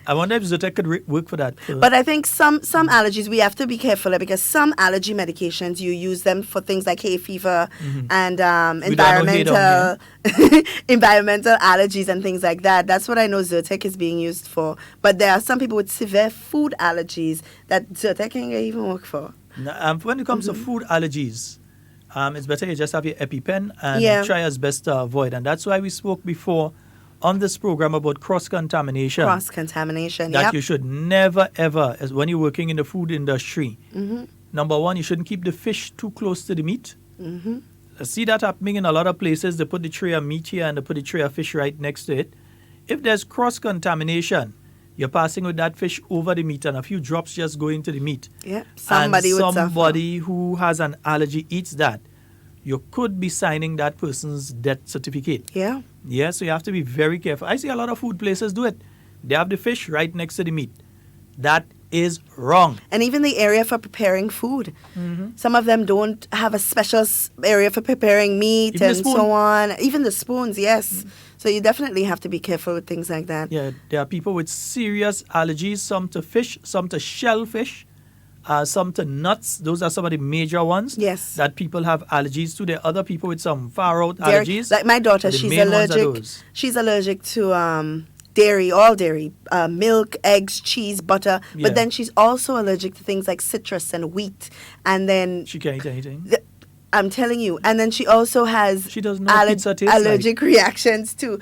I wonder if Zyrtec could work for that. But I think some allergies, we have to be careful because some allergy medications, you use them for things like hay fever and environmental allergies and things like that. That's what I know Zyrtec is being used for. But there are some people with severe food allergies that Zyrtec can even work for. When it comes to food allergies, it's better you just have your EpiPen and try as best to avoid. And that's why we spoke before on this program about cross-contamination. That you should never, ever, when you're working in the food industry, number one, you shouldn't keep the fish too close to the meat. I see that happening in a lot of places. They put the tray of meat here and they put the tray of fish right next to it. If there's cross-contamination, you're passing with that fish over the meat and a few drops just go into the meat. Yeah, somebody who has an allergy eats that, you could be signing that person's death certificate. Yeah, so you have to be very careful. I see a lot of food places do it. They have the fish right next to the meat. That is wrong. And even the area for preparing food. Some of them don't have a special area for preparing meat and so on. Even the spoons, yes. So you definitely have to be careful with things like that. Yeah, there are people with serious allergies, some to fish, some to shellfish, some to nuts. Those are some of the major ones that people have allergies to. There are other people with some far-out allergies. Like my daughter, she's allergic to dairy, all dairy, milk, eggs, cheese, butter. But then she's also allergic to things like citrus and wheat. And then she can't eat anything. I'm telling you. And then she also has allergic reactions to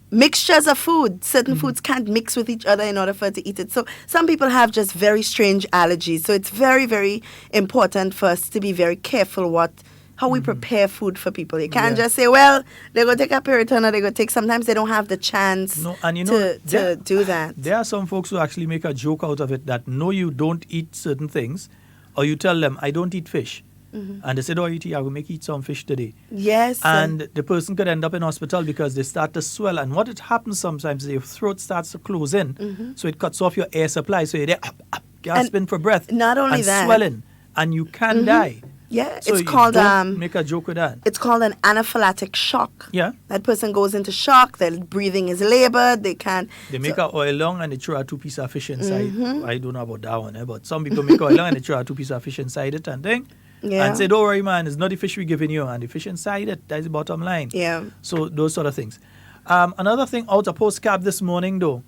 mixtures of food. Certain foods can't mix with each other in order for her to eat it. So some people have just very strange allergies. So it's very, very important for us to be very careful how we prepare food for people. You can't just say, well, they're going to take a Piriton or they're going to take... Sometimes they don't have the chance to do that. There are some folks who actually make a joke out of it that, no, you don't eat certain things. Or you tell them, I don't eat fish. And they said, I will make you eat some fish today. Yes. And the person could end up in hospital because they start to swell. And what it happens sometimes, your throat starts to close in. So it cuts off your air supply. So you're there, gasping for breath. Not only and that. Swelling. And you can die. Yeah, So it's you called don't make a joke with that. It's called an anaphylactic shock. Yeah. That person goes into shock, their breathing is labored, they can't. They make a oil long and they throw a 2 piece of fish inside. Mhm. I don't know about that one, but some people make oil long and they throw a 2 piece of fish inside it and thing. Yeah. And say, don't worry, man, it's not the fish we're giving you, and the fish inside it. That's the bottom line. Yeah. So those sort of things. Another thing out of postcard this morning, though,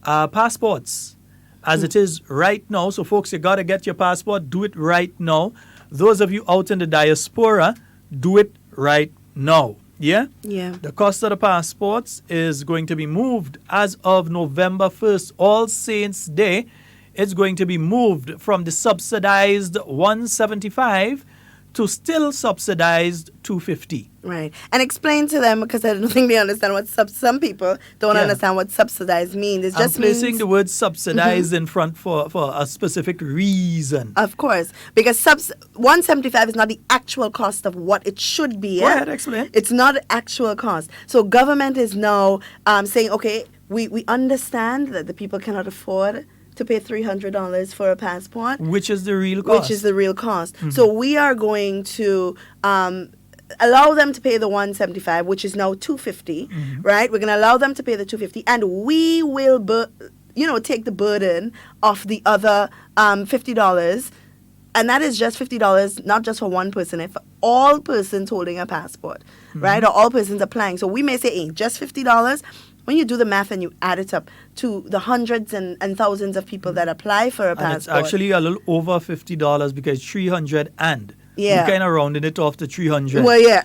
passports, as it is right now. So, folks, you got to get your passport. Do it right now. Those of you out in the diaspora, do it right now. Yeah? Yeah. The cost of the passports is going to be moved as of November 1st, All Saints Day. It's going to be moved from the subsidized $175 to still subsidized $250. Right. And explain to them, because I don't think they understand what some people don't Yeah. understand what subsidized means. It I'm just placing means the word subsidized in front for a specific reason. Of course, because 175 is not the actual cost of what it should be. Go yeah? ahead, explain. It's not the actual cost. So government is now saying, okay, we understand that the people cannot afford to pay $300 for a passport. Which is the real cost. Which is the real cost. Mhm. So we are going to allow them to pay the 175, which is now 250, right? We're going to allow them to pay the 250, and we will, take the burden of the other $50. And that is just $50, not just for one person, for all persons holding a passport, right? Or all persons applying. So we may say, hey, just $50. When you do the math and you add it up to the hundreds and thousands of people that apply for a passport. And it's actually a little over $50 because 300 and. Yeah. We kind of rounded it off to 300. Well, yeah.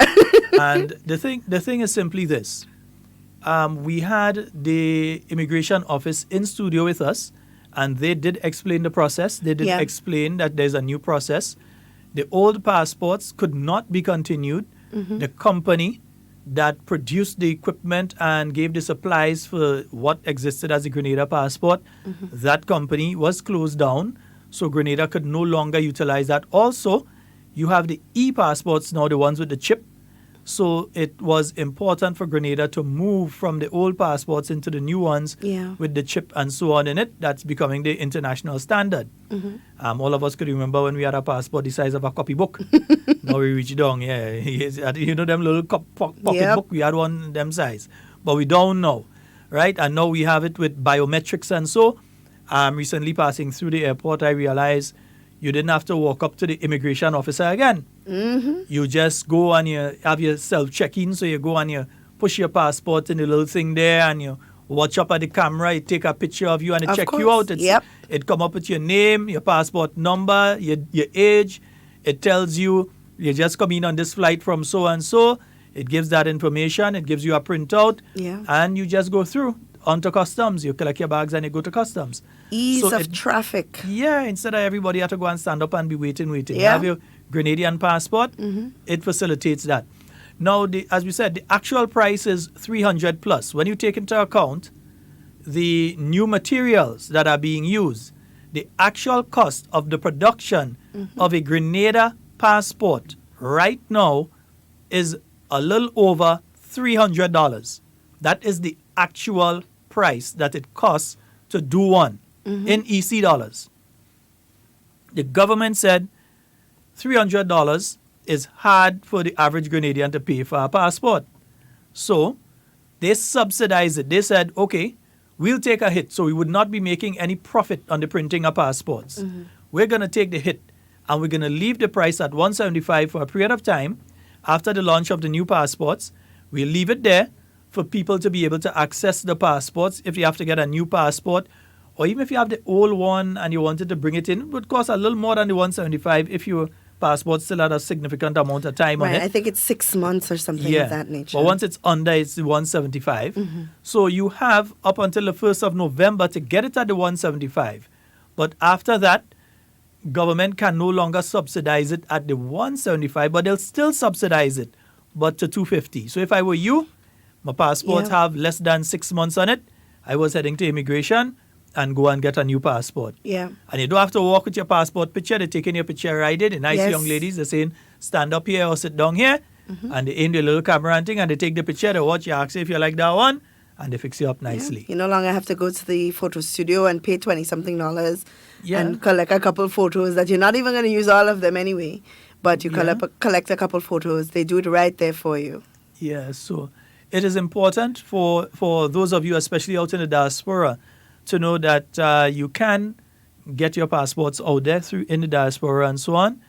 And the thing is simply this. We had the immigration office in studio with us, and they did explain the process. They did explain that there's a new process. The old passports could not be continued. The company that produced the equipment and gave the supplies for what existed as a Grenada passport, that company was closed down, so Grenada could no longer utilize that. Also, you have the e-passports now, the ones with the chip. So it was important for Grenada to move from the old passports into the new ones with the chip and so on in it. That's becoming the international standard. All of us could remember when we had a passport the size of a copybook. Now we reach down, you know them little pocket book, we had one them size. But we don't know, right? And now we have it with biometrics and so. Recently passing through the airport, I realized you didn't have to walk up to the immigration officer again. You just go and you have your self-check-in, so you go and you push your passport in the little thing there and you watch up at the camera, it take a picture of you and it check you out. It come up with your name, your passport number, your age. It tells you just come in on this flight from so and so. It gives that information. It gives you a printout. And you just go through onto customs. You collect your bags and you go to customs. Ease of traffic. Yeah, instead of everybody have to go and stand up and be waiting. You have your Grenadian passport. It facilitates that. Now, as we said, the actual price is $300 plus. When you take into account the new materials that are being used, the actual cost of the production of a Grenada passport right now is a little over $300. That is the actual price that it costs to do one in EC dollars. The government said $300 is hard for the average Grenadian to pay for a passport. So they subsidized it. They said, okay, we'll take a hit. So we would not be making any profit on the printing of passports. We're going to take the hit and we're going to leave the price at $175 for a period of time. After the launch of the new passports, we'll leave it there for people to be able to access the passports. If you have to get a new passport, or even if you have the old one and you wanted to bring it in, it would cost a little more than the $175 if your passport still had a significant amount of time on it. I think it's 6 months or something of that nature. But once it's under, it's the $175. So you have up until the 1st of November to get it at the $175. But after that, government can no longer subsidize it at the $175, but they'll still subsidize it, but to $250. So if I were you, my passports have less than 6 months on it, I was heading to immigration and go and get a new passport. And you don't have to walk with your passport picture. They're taking your picture right in. The nice young ladies, they're saying, stand up here or sit down here. And they aim the little camera and thing, and they take the picture, they watch you, ask you if you like that one, and they fix you up nicely. You no longer have to go to the photo studio and pay $20-something and collect a couple photos that you're not even going to use all of them anyway. but you collect a couple photos. They do it right there for you. Yeah, so it is important for those of you, especially out in the diaspora, to know that you can get your passports out there in the diaspora and so on.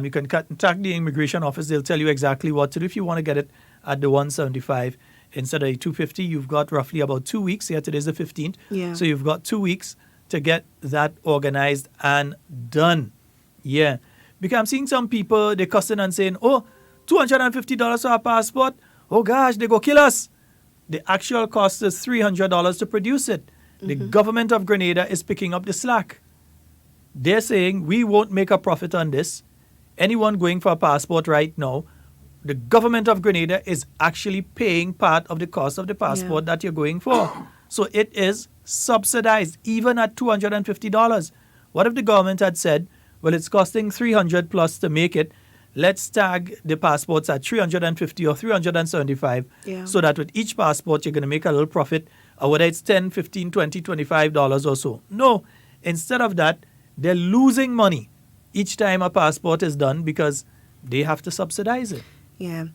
You can contact the immigration office. They'll tell you exactly what to do. If you want to get it at the 175 instead of the 250, you've got roughly about 2 weeks. Yeah, today's the 15th. Yeah. So you've got 2 weeks to get that organized and done. Yeah. Because I'm seeing some people, they're cussing and saying, oh, $250 for a passport? Oh gosh, they go kill us. The actual cost is $300 to produce it. The government of Grenada is picking up the slack. They're saying, we won't make a profit on this. Anyone going for a passport right now, the government of Grenada is actually paying part of the cost of the passport that you're going for. So it is subsidized, even at $250. What if the government had said, well, it's costing $300 plus to make it. Let's tag the passports at $350 or $375 so that with each passport, you're going to make a little profit, or whether it's $10, $15, $20, $25 or so. No, instead of that, they're losing money each time a passport is done because they have to subsidize it. Yeah.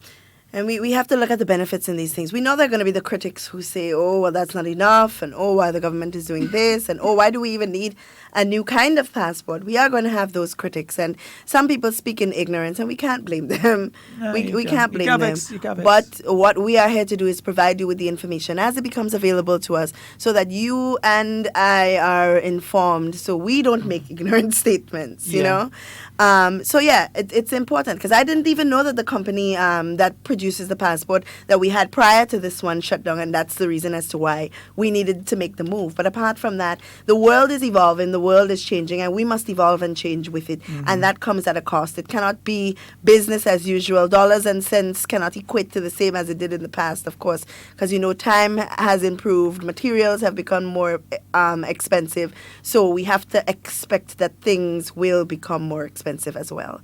And we have to look at the benefits in these things. We know there are going to be the critics who say, oh, well, that's not enough, and oh, why the government is doing this, and oh, why do we even need a new kind of passport? We are going to have those critics, and some people speak in ignorance, and we can't blame them. We can't blame them. But what we are here to do is provide you with the information as it becomes available to us so that you and I are informed so we don't make ignorant statements, you know? It's important because I didn't even know that the company that produces the passport that we had prior to this one shut down, and that's the reason as to why we needed to make the move. But apart from that, the world is evolving, the world is changing, and we must evolve and change with it. And that comes at a cost. It cannot be business as usual. Dollars and cents cannot equate to the same as it did in the past, of course, because, time has improved, materials have become more expensive, so we have to expect that things will become more expensive as well,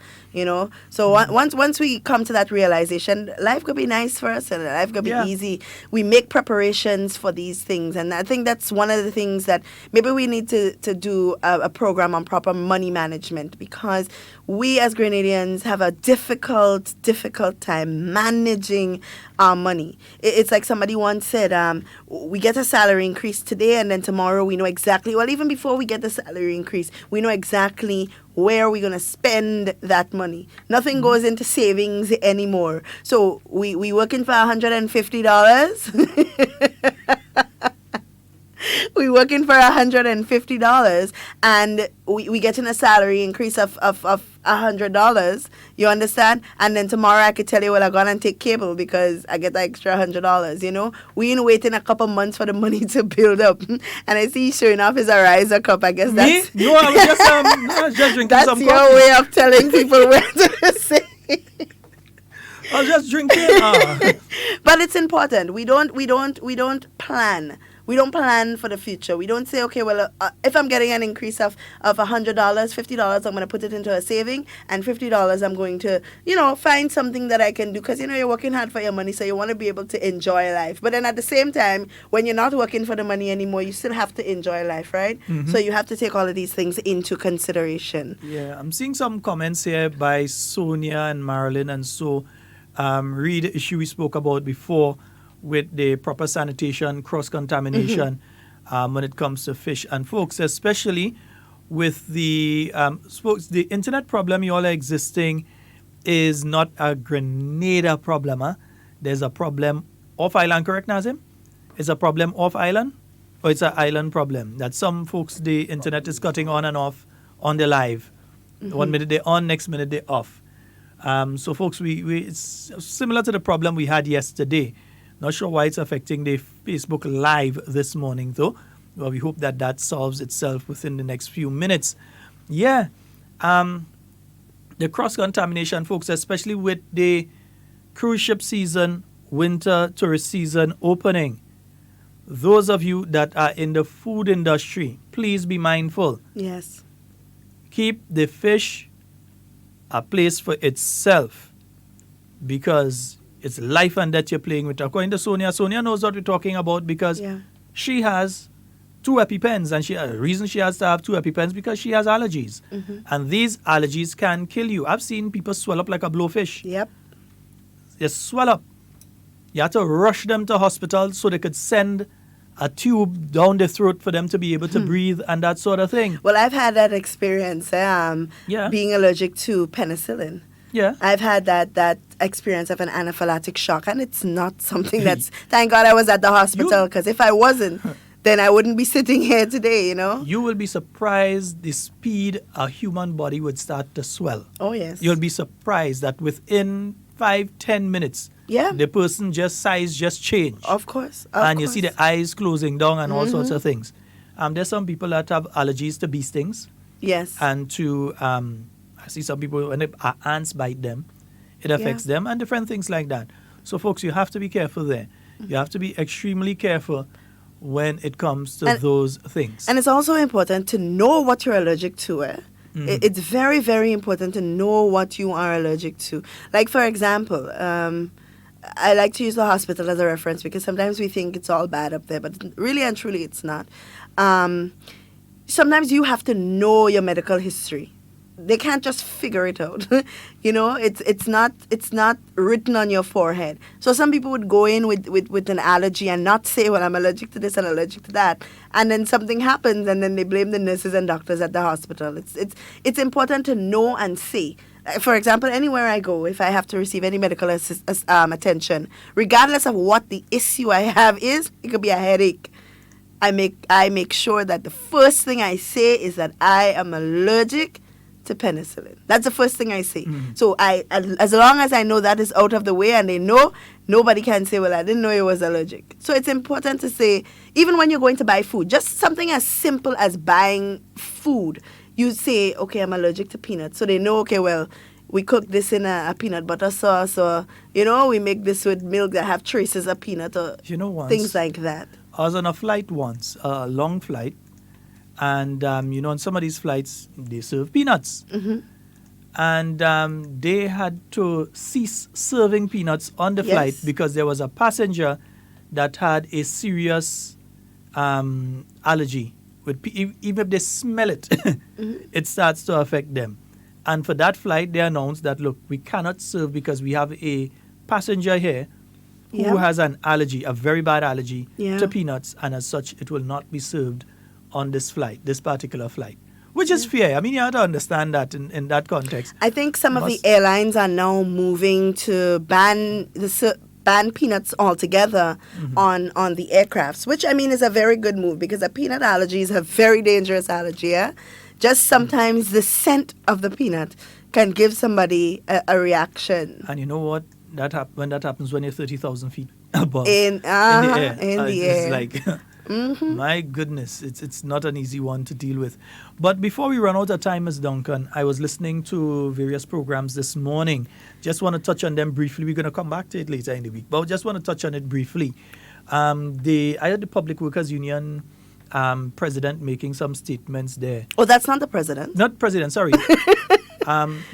So once we come to that realization, life could be nice for us and life could be easy. We make preparations for these things, and I think that's one of the things that maybe we need to do a program on proper money management, because we as Grenadians have a difficult time managing our money. It's like somebody once said, we get a salary increase today, and then tomorrow we know exactly, well, even before we get the salary increase, we know exactly where we're going to spend that money. Nothing goes into savings anymore. So we working for $150. We working for $150, and we getting a salary increase of $100. You understand? And then tomorrow I could tell you, well, I'm gonna take cable because I get the extra $100. We ain't waiting a couple months for the money to build up. And I see you showing off his Ariza cup. I guess that's me. No, I was just drinking that's some your coffee. way of telling people where to say. I was just drinking. But it's important. We don't plan. We don't plan for the future. We don't say, okay, well, if I'm getting an increase of $100, $50, I'm going to put it into a saving, and $50 I'm going to, find something that I can do, because, you're working hard for your money, so you want to be able to enjoy life. But then at the same time, when you're not working for the money anymore, you still have to enjoy life, right? So you have to take all of these things into consideration. Yeah, I'm seeing some comments here by Sonia and Marilyn, and so read the issue we spoke about before with the proper sanitation, cross-contamination when it comes to fish. And folks, especially with the internet problem you all are existing is not a Grenada problem. Huh? There's a problem off-island, correct, Nazim? It's a problem off-island? Or it's an island problem? That some folks, the internet is cutting on and off on the live. 1 minute they're on, next minute they're off. So folks, it's similar to the problem we had yesterday. Not sure why it's affecting the Facebook Live this morning, though. Well, we hope that solves itself within the next few minutes. Yeah, the cross-contamination, folks, especially with the cruise ship season, winter tourist season opening. Those of you that are in the food industry, please be mindful. Yes. Keep the fish a place for itself, because it's life and death you're playing with. According to Sonia knows what we're talking about, because she has 2 EpiPens, and the reason she has to have 2 EpiPens because she has allergies. And these allergies can kill you. I've seen people swell up like a blowfish. Yep. They swell up. You have to rush them to hospital so they could send a tube down their throat for them to be able to breathe and that sort of thing. Well, I've had that experience, being allergic to penicillin. Yeah. I've had that experience of an anaphylactic shock, and it's not something that's... Thank God I was at the hospital, because if I wasn't, then I wouldn't be sitting here today, you know? You will be surprised the speed a human body would start to swell. Oh, yes. You'll be surprised that within 5-10 minutes, the person size just changed. Of course. You see the eyes closing down and all sorts of things. There's some people that have allergies to bee stings. Yes. And to, I see some people, when ants bite them, it affects them and different things like that. So, folks, you have to be careful there. You have to be extremely careful when it comes to those things. And it's also important to know what you're allergic to. It's very, very important to know what you are allergic to. Like, for example, I like to use the hospital as a reference because sometimes we think it's all bad up there, but really and truly it's not. Sometimes you have to know your medical history. They can't just figure it out. You know, it's not written on your forehead. So some people would go in with an allergy and not say, well, I'm allergic to this and allergic to that. And then something happens and then they blame the nurses and doctors at the hospital. It's important to know and see. For example, anywhere I go, if I have to receive any medical attention, regardless of what the issue I have is, it could be a headache. I make sure that the first thing I say is that I am allergic to penicillin. That's the first thing I say. So as long as I know that is out of the way and they know, nobody can say, well, I didn't know you was allergic. So it's important to say, even when you're going to buy food, just something as simple as buying food, you say, okay, I'm allergic to peanuts. So they know, okay, well, we cook this in a peanut butter sauce, or, you know, we make this with milk that have traces of peanut, or things like that. I was on a flight once, a long flight, and, on some of these flights, they serve peanuts. And they had to cease serving peanuts on the flight because there was a passenger that had a serious allergy. Even if they smell it, it starts to affect them. And for that flight, they announced that, look, we cannot serve because we have a passenger here who has an allergy, a very bad allergy to peanuts, and as such, it will not be served on this flight, this particular flight, which is fair. I mean, you have to understand that in that context. I think some of the airlines are now moving to ban peanuts altogether on the aircrafts, which, I mean, is a very good move because a peanut allergy is a very dangerous allergy. Just sometimes the scent of the peanut can give somebody a reaction. And you know what? When that happens when you're 30,000 feet above in the air. It's like... My goodness, it's not an easy one to deal with. But before we run out of time, Ms. Duncan, I was listening to various programs this morning. Just want to touch on them briefly. We're going to come back to it later in the week, but I just want to touch on it briefly. I had the Public Workers Union president making some statements there. Oh, that's not the president? Not president, sorry.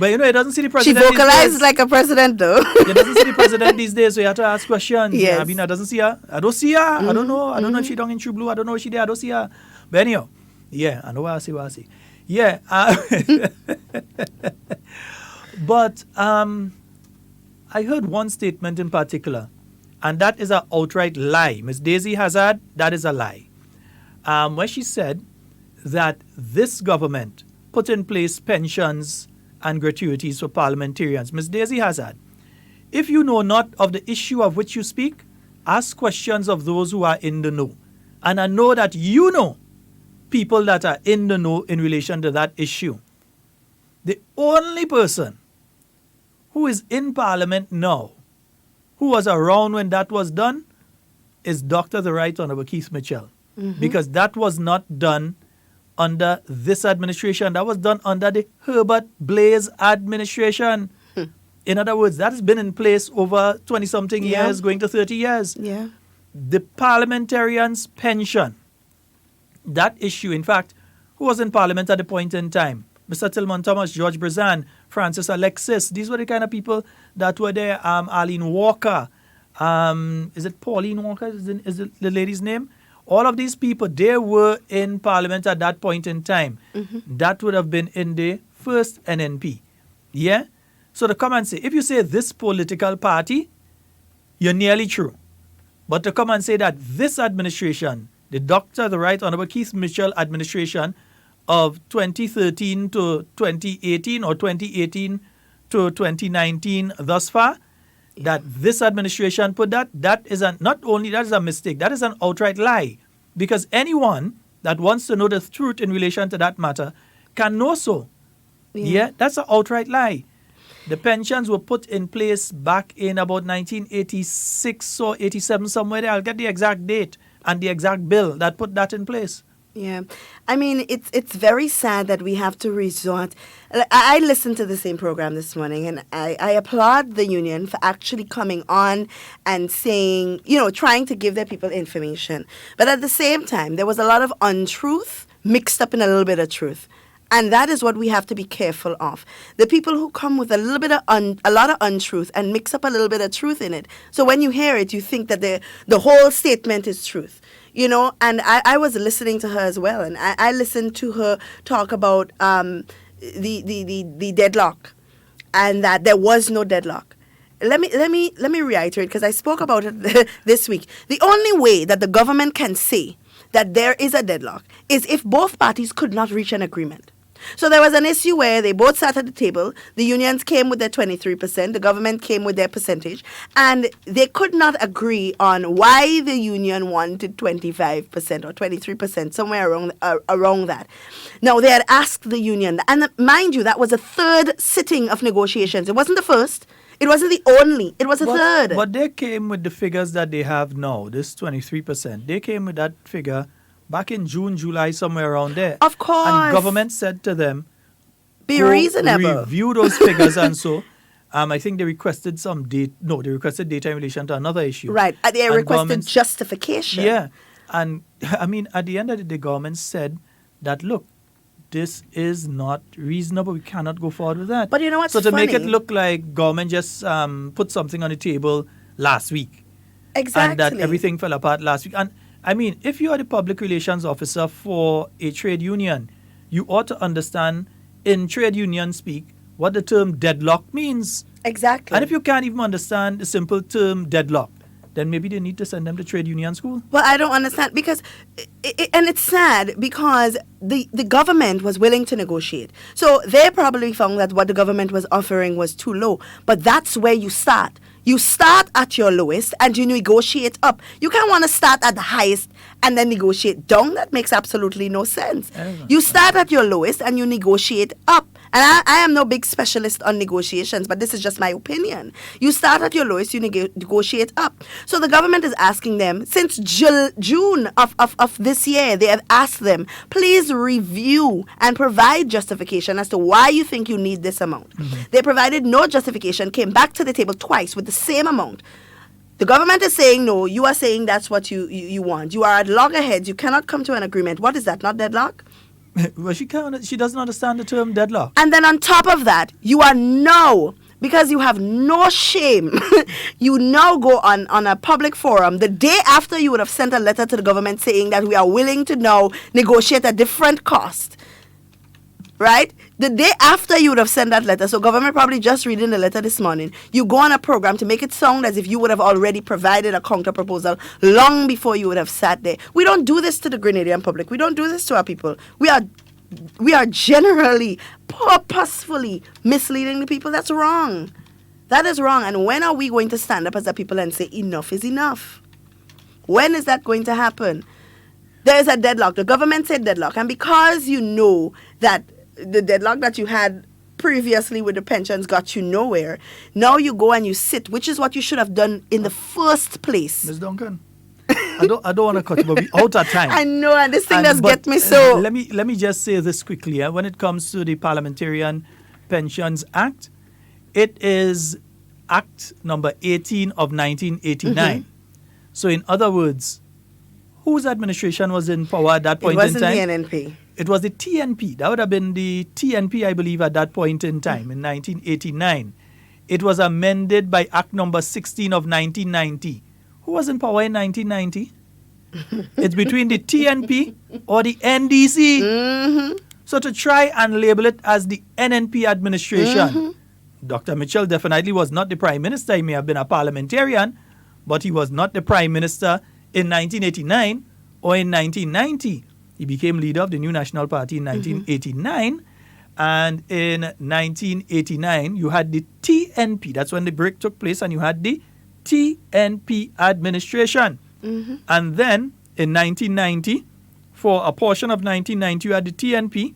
But it doesn't see the president. She vocalizes like a president, though. It doesn't see the president these days, so you have to ask questions. Yes. I mean, I don't see her. I don't know. I don't know if she's down in True Blue. I don't know if she's there. I don't see her. But anyhow, I know what I see. Yeah. But I heard one statement in particular, and that is an outright lie. Ms. Daisy Hazard, that is a lie. Where she said that this government put in place pensions and gratuities for parliamentarians. Ms. Daisy Hazard, if you know not of the issue of which you speak, ask questions of those who are in the know. And I know that you know people that are in the know in relation to that issue. The only person who is in Parliament now, who was around when that was done, is Dr. the Right Honorable Keith Mitchell. Because that was not done under this administration. That was done under the Herbert Blaise administration. In other words, that has been in place over 20-something years, going to 30 years. Yeah. The parliamentarians' pension, that issue, in fact, who was in Parliament at the point in time? Mr. Tillman Thomas, George Brizan, Francis Alexis. These were the kind of people that were there. Arlene Walker. Is it Pauline Walker? Is the lady's name? All of these people, they were in Parliament at that point in time. That would have been in the first NNP. Yeah? So to come and say, if you say this political party, you're nearly true. But to come and say that this administration, the the Right Honorable Keith Mitchell administration of 2013 to 2018 or 2018 to 2019 thus far, that this administration put that is not only that is a mistake, that is an outright lie. Because anyone that wants to know the truth in relation to that matter can know so. Yeah, that's an outright lie. The pensions were put in place back in about 1986 or 87, somewhere there. I'll get the exact date and the exact bill that put that in place. Yeah. I mean, it's very sad that we have to resort. I listened to the same program this morning, and I applaud the union for actually coming on and saying, trying to give their people information. But at the same time, there was a lot of untruth mixed up in a little bit of truth. And that is what we have to be careful of. The people who come with a little bit of a lot of untruth and mix up a little bit of truth in it. So when you hear it, you think that the whole statement is truth. And I was listening to her as well, and I listened to her talk about the deadlock, and that there was no deadlock. Let me reiterate, because I spoke about it this week. The only way that the government can say that there is a deadlock is if both parties could not reach an agreement. So there was an issue where they both sat at the table. The unions came with their 23%. The government came with their percentage. And they could not agree on why the union wanted 25% or 23%, somewhere around that. Now, they had asked the union. And mind you, that was a third sitting of negotiations. It wasn't the first. It wasn't the only. It was a third. But they came with the figures that they have now, this 23%. They came with that figure back in June, July, somewhere around there. Of course. And government said to them, be reasonable. Review those figures. And so, I think they requested they requested data in relation to another issue. Right. They requested justification. Yeah. And, I mean, at the end of the day, the government said that, look, this is not reasonable. We cannot go forward with that. But you know what's funny? So to funny? make it look like government just put something on the table last week. Exactly. And that everything fell apart last week. And I mean, if you are the public relations officer for a trade union, you ought to understand in trade union speak what the term deadlock means. Exactly. And if you can't even understand the simple term deadlock, then maybe they need to send them to trade union school. Well, I don't understand because, and it's sad because the government was willing to negotiate. So they probably found that what the government was offering was too low. But that's where you start. You start at your lowest and you negotiate up. You can't want to start at the highest and then negotiate down. That makes absolutely no sense. You start at your lowest and you negotiate up. And I am no big specialist on negotiations, but this is just my opinion. You start at your lowest, you negotiate up. So the government is asking them, since June of this year, they have asked them, please review and provide justification as to why you think you need this amount. They provided no justification, came back to the table twice with the same amount. The government is saying no, you are saying that's what you want. You are at loggerheads, you cannot come to an agreement. What is that, not deadlock? Well, she doesn't understand the term deadlock. And then on top of that, you are now, because you have no shame, you now go on a public forum the day after you would have sent a letter to the government saying that we are willing to now negotiate a different cost. Right? The day after you would have sent that letter, so government probably just reading the letter this morning, you go on a program to make it sound as if you would have already provided a counter proposal long before you would have sat there. We don't do this to the Grenadian public. We don't do this to our people. We are generally purposefully misleading the people. That's wrong. That is wrong. And when are we going to stand up as a people and say enough is enough? When is that going to happen? There is a deadlock. The government said deadlock. And because you know that the deadlock that you had previously with the pensions got you nowhere, now you go and you sit, which is what you should have done in the first place. Ms. Duncan, I don't want to cut you, but we're out of time. I know, and this thing does get me so... Let me just say this quickly. When it comes to the Parliamentarian Pensions Act, it is Act number 18 of 1989. So in other words, whose administration was in power at that point in time? It wasn't the NNP. It was the TNP. That would have been the TNP, I believe, at that point in time, in 1989. It was amended by Act number 16 of 1990. Who was in power in 1990? It's between the TNP or the NDC. Mm-hmm. So to try and label it as the NNP administration, Dr. Mitchell definitely was not the Prime Minister. He may have been a parliamentarian, but he was not the Prime Minister in 1989 or in 1990. He became leader of the New National Party in 1989. And in 1989, you had the TNP. That's when the break took place, and you had the TNP administration. And then in 1990, for a portion of 1990, you had the TNP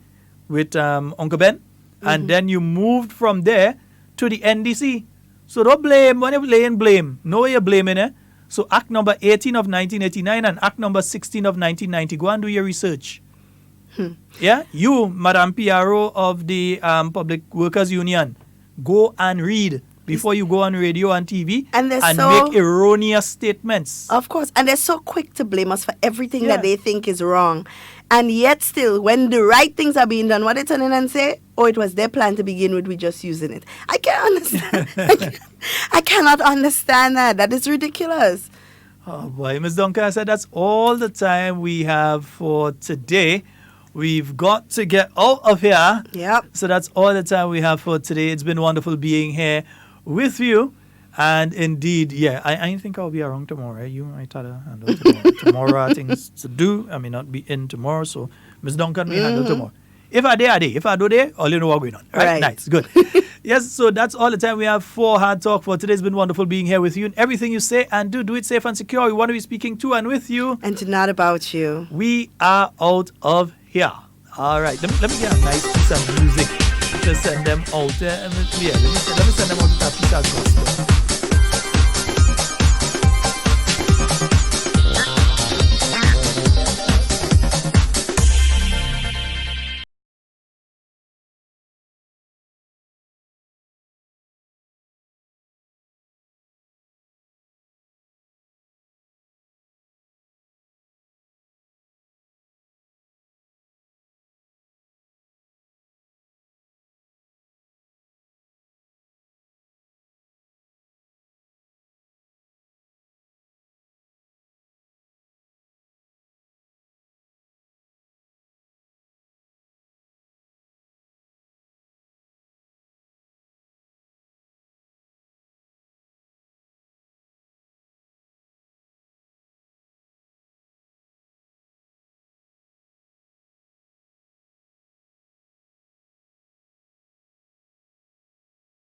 with Uncle Ben. And then you moved from there to the NDC. So don't blame, when you're laying blame, know you're blaming it. So Act number 18 of 1989 and Act number 16 of 1990, go and do your research. Yeah, you, Madam PRO of the Public Workers Union, go and read before you go on radio and TV and make erroneous statements. Of course, and they're so quick to blame us for everything that they think is wrong. And yet still, when the right things are being done, what they turn in and say, oh, it was their plan to begin with, we're just using it. I can't understand. I cannot understand that. That is ridiculous. Oh boy, Ms. Duncan, I said that's all the time we have for today. We've got to get out of here. Yep. So that's all the time we have for today. It's been wonderful being here with you. And indeed, yeah, I think I'll be around tomorrow. You might have to handle tomorrow. Tomorrow I think things to do. I may not be in tomorrow, so Ms. Duncan may handle tomorrow. If I day, I day. If I do day, all you know what's going on. Right? Nice, good. Yes, so that's all the time we have for Hard Talk for today. It's been wonderful being here with you. And everything you say and do it safe and secure. We want to be speaking to and with you. And to not about you. We are out of here. All right, let me get a nice piece of music to send them out. Let me send them out to that piece of gospel.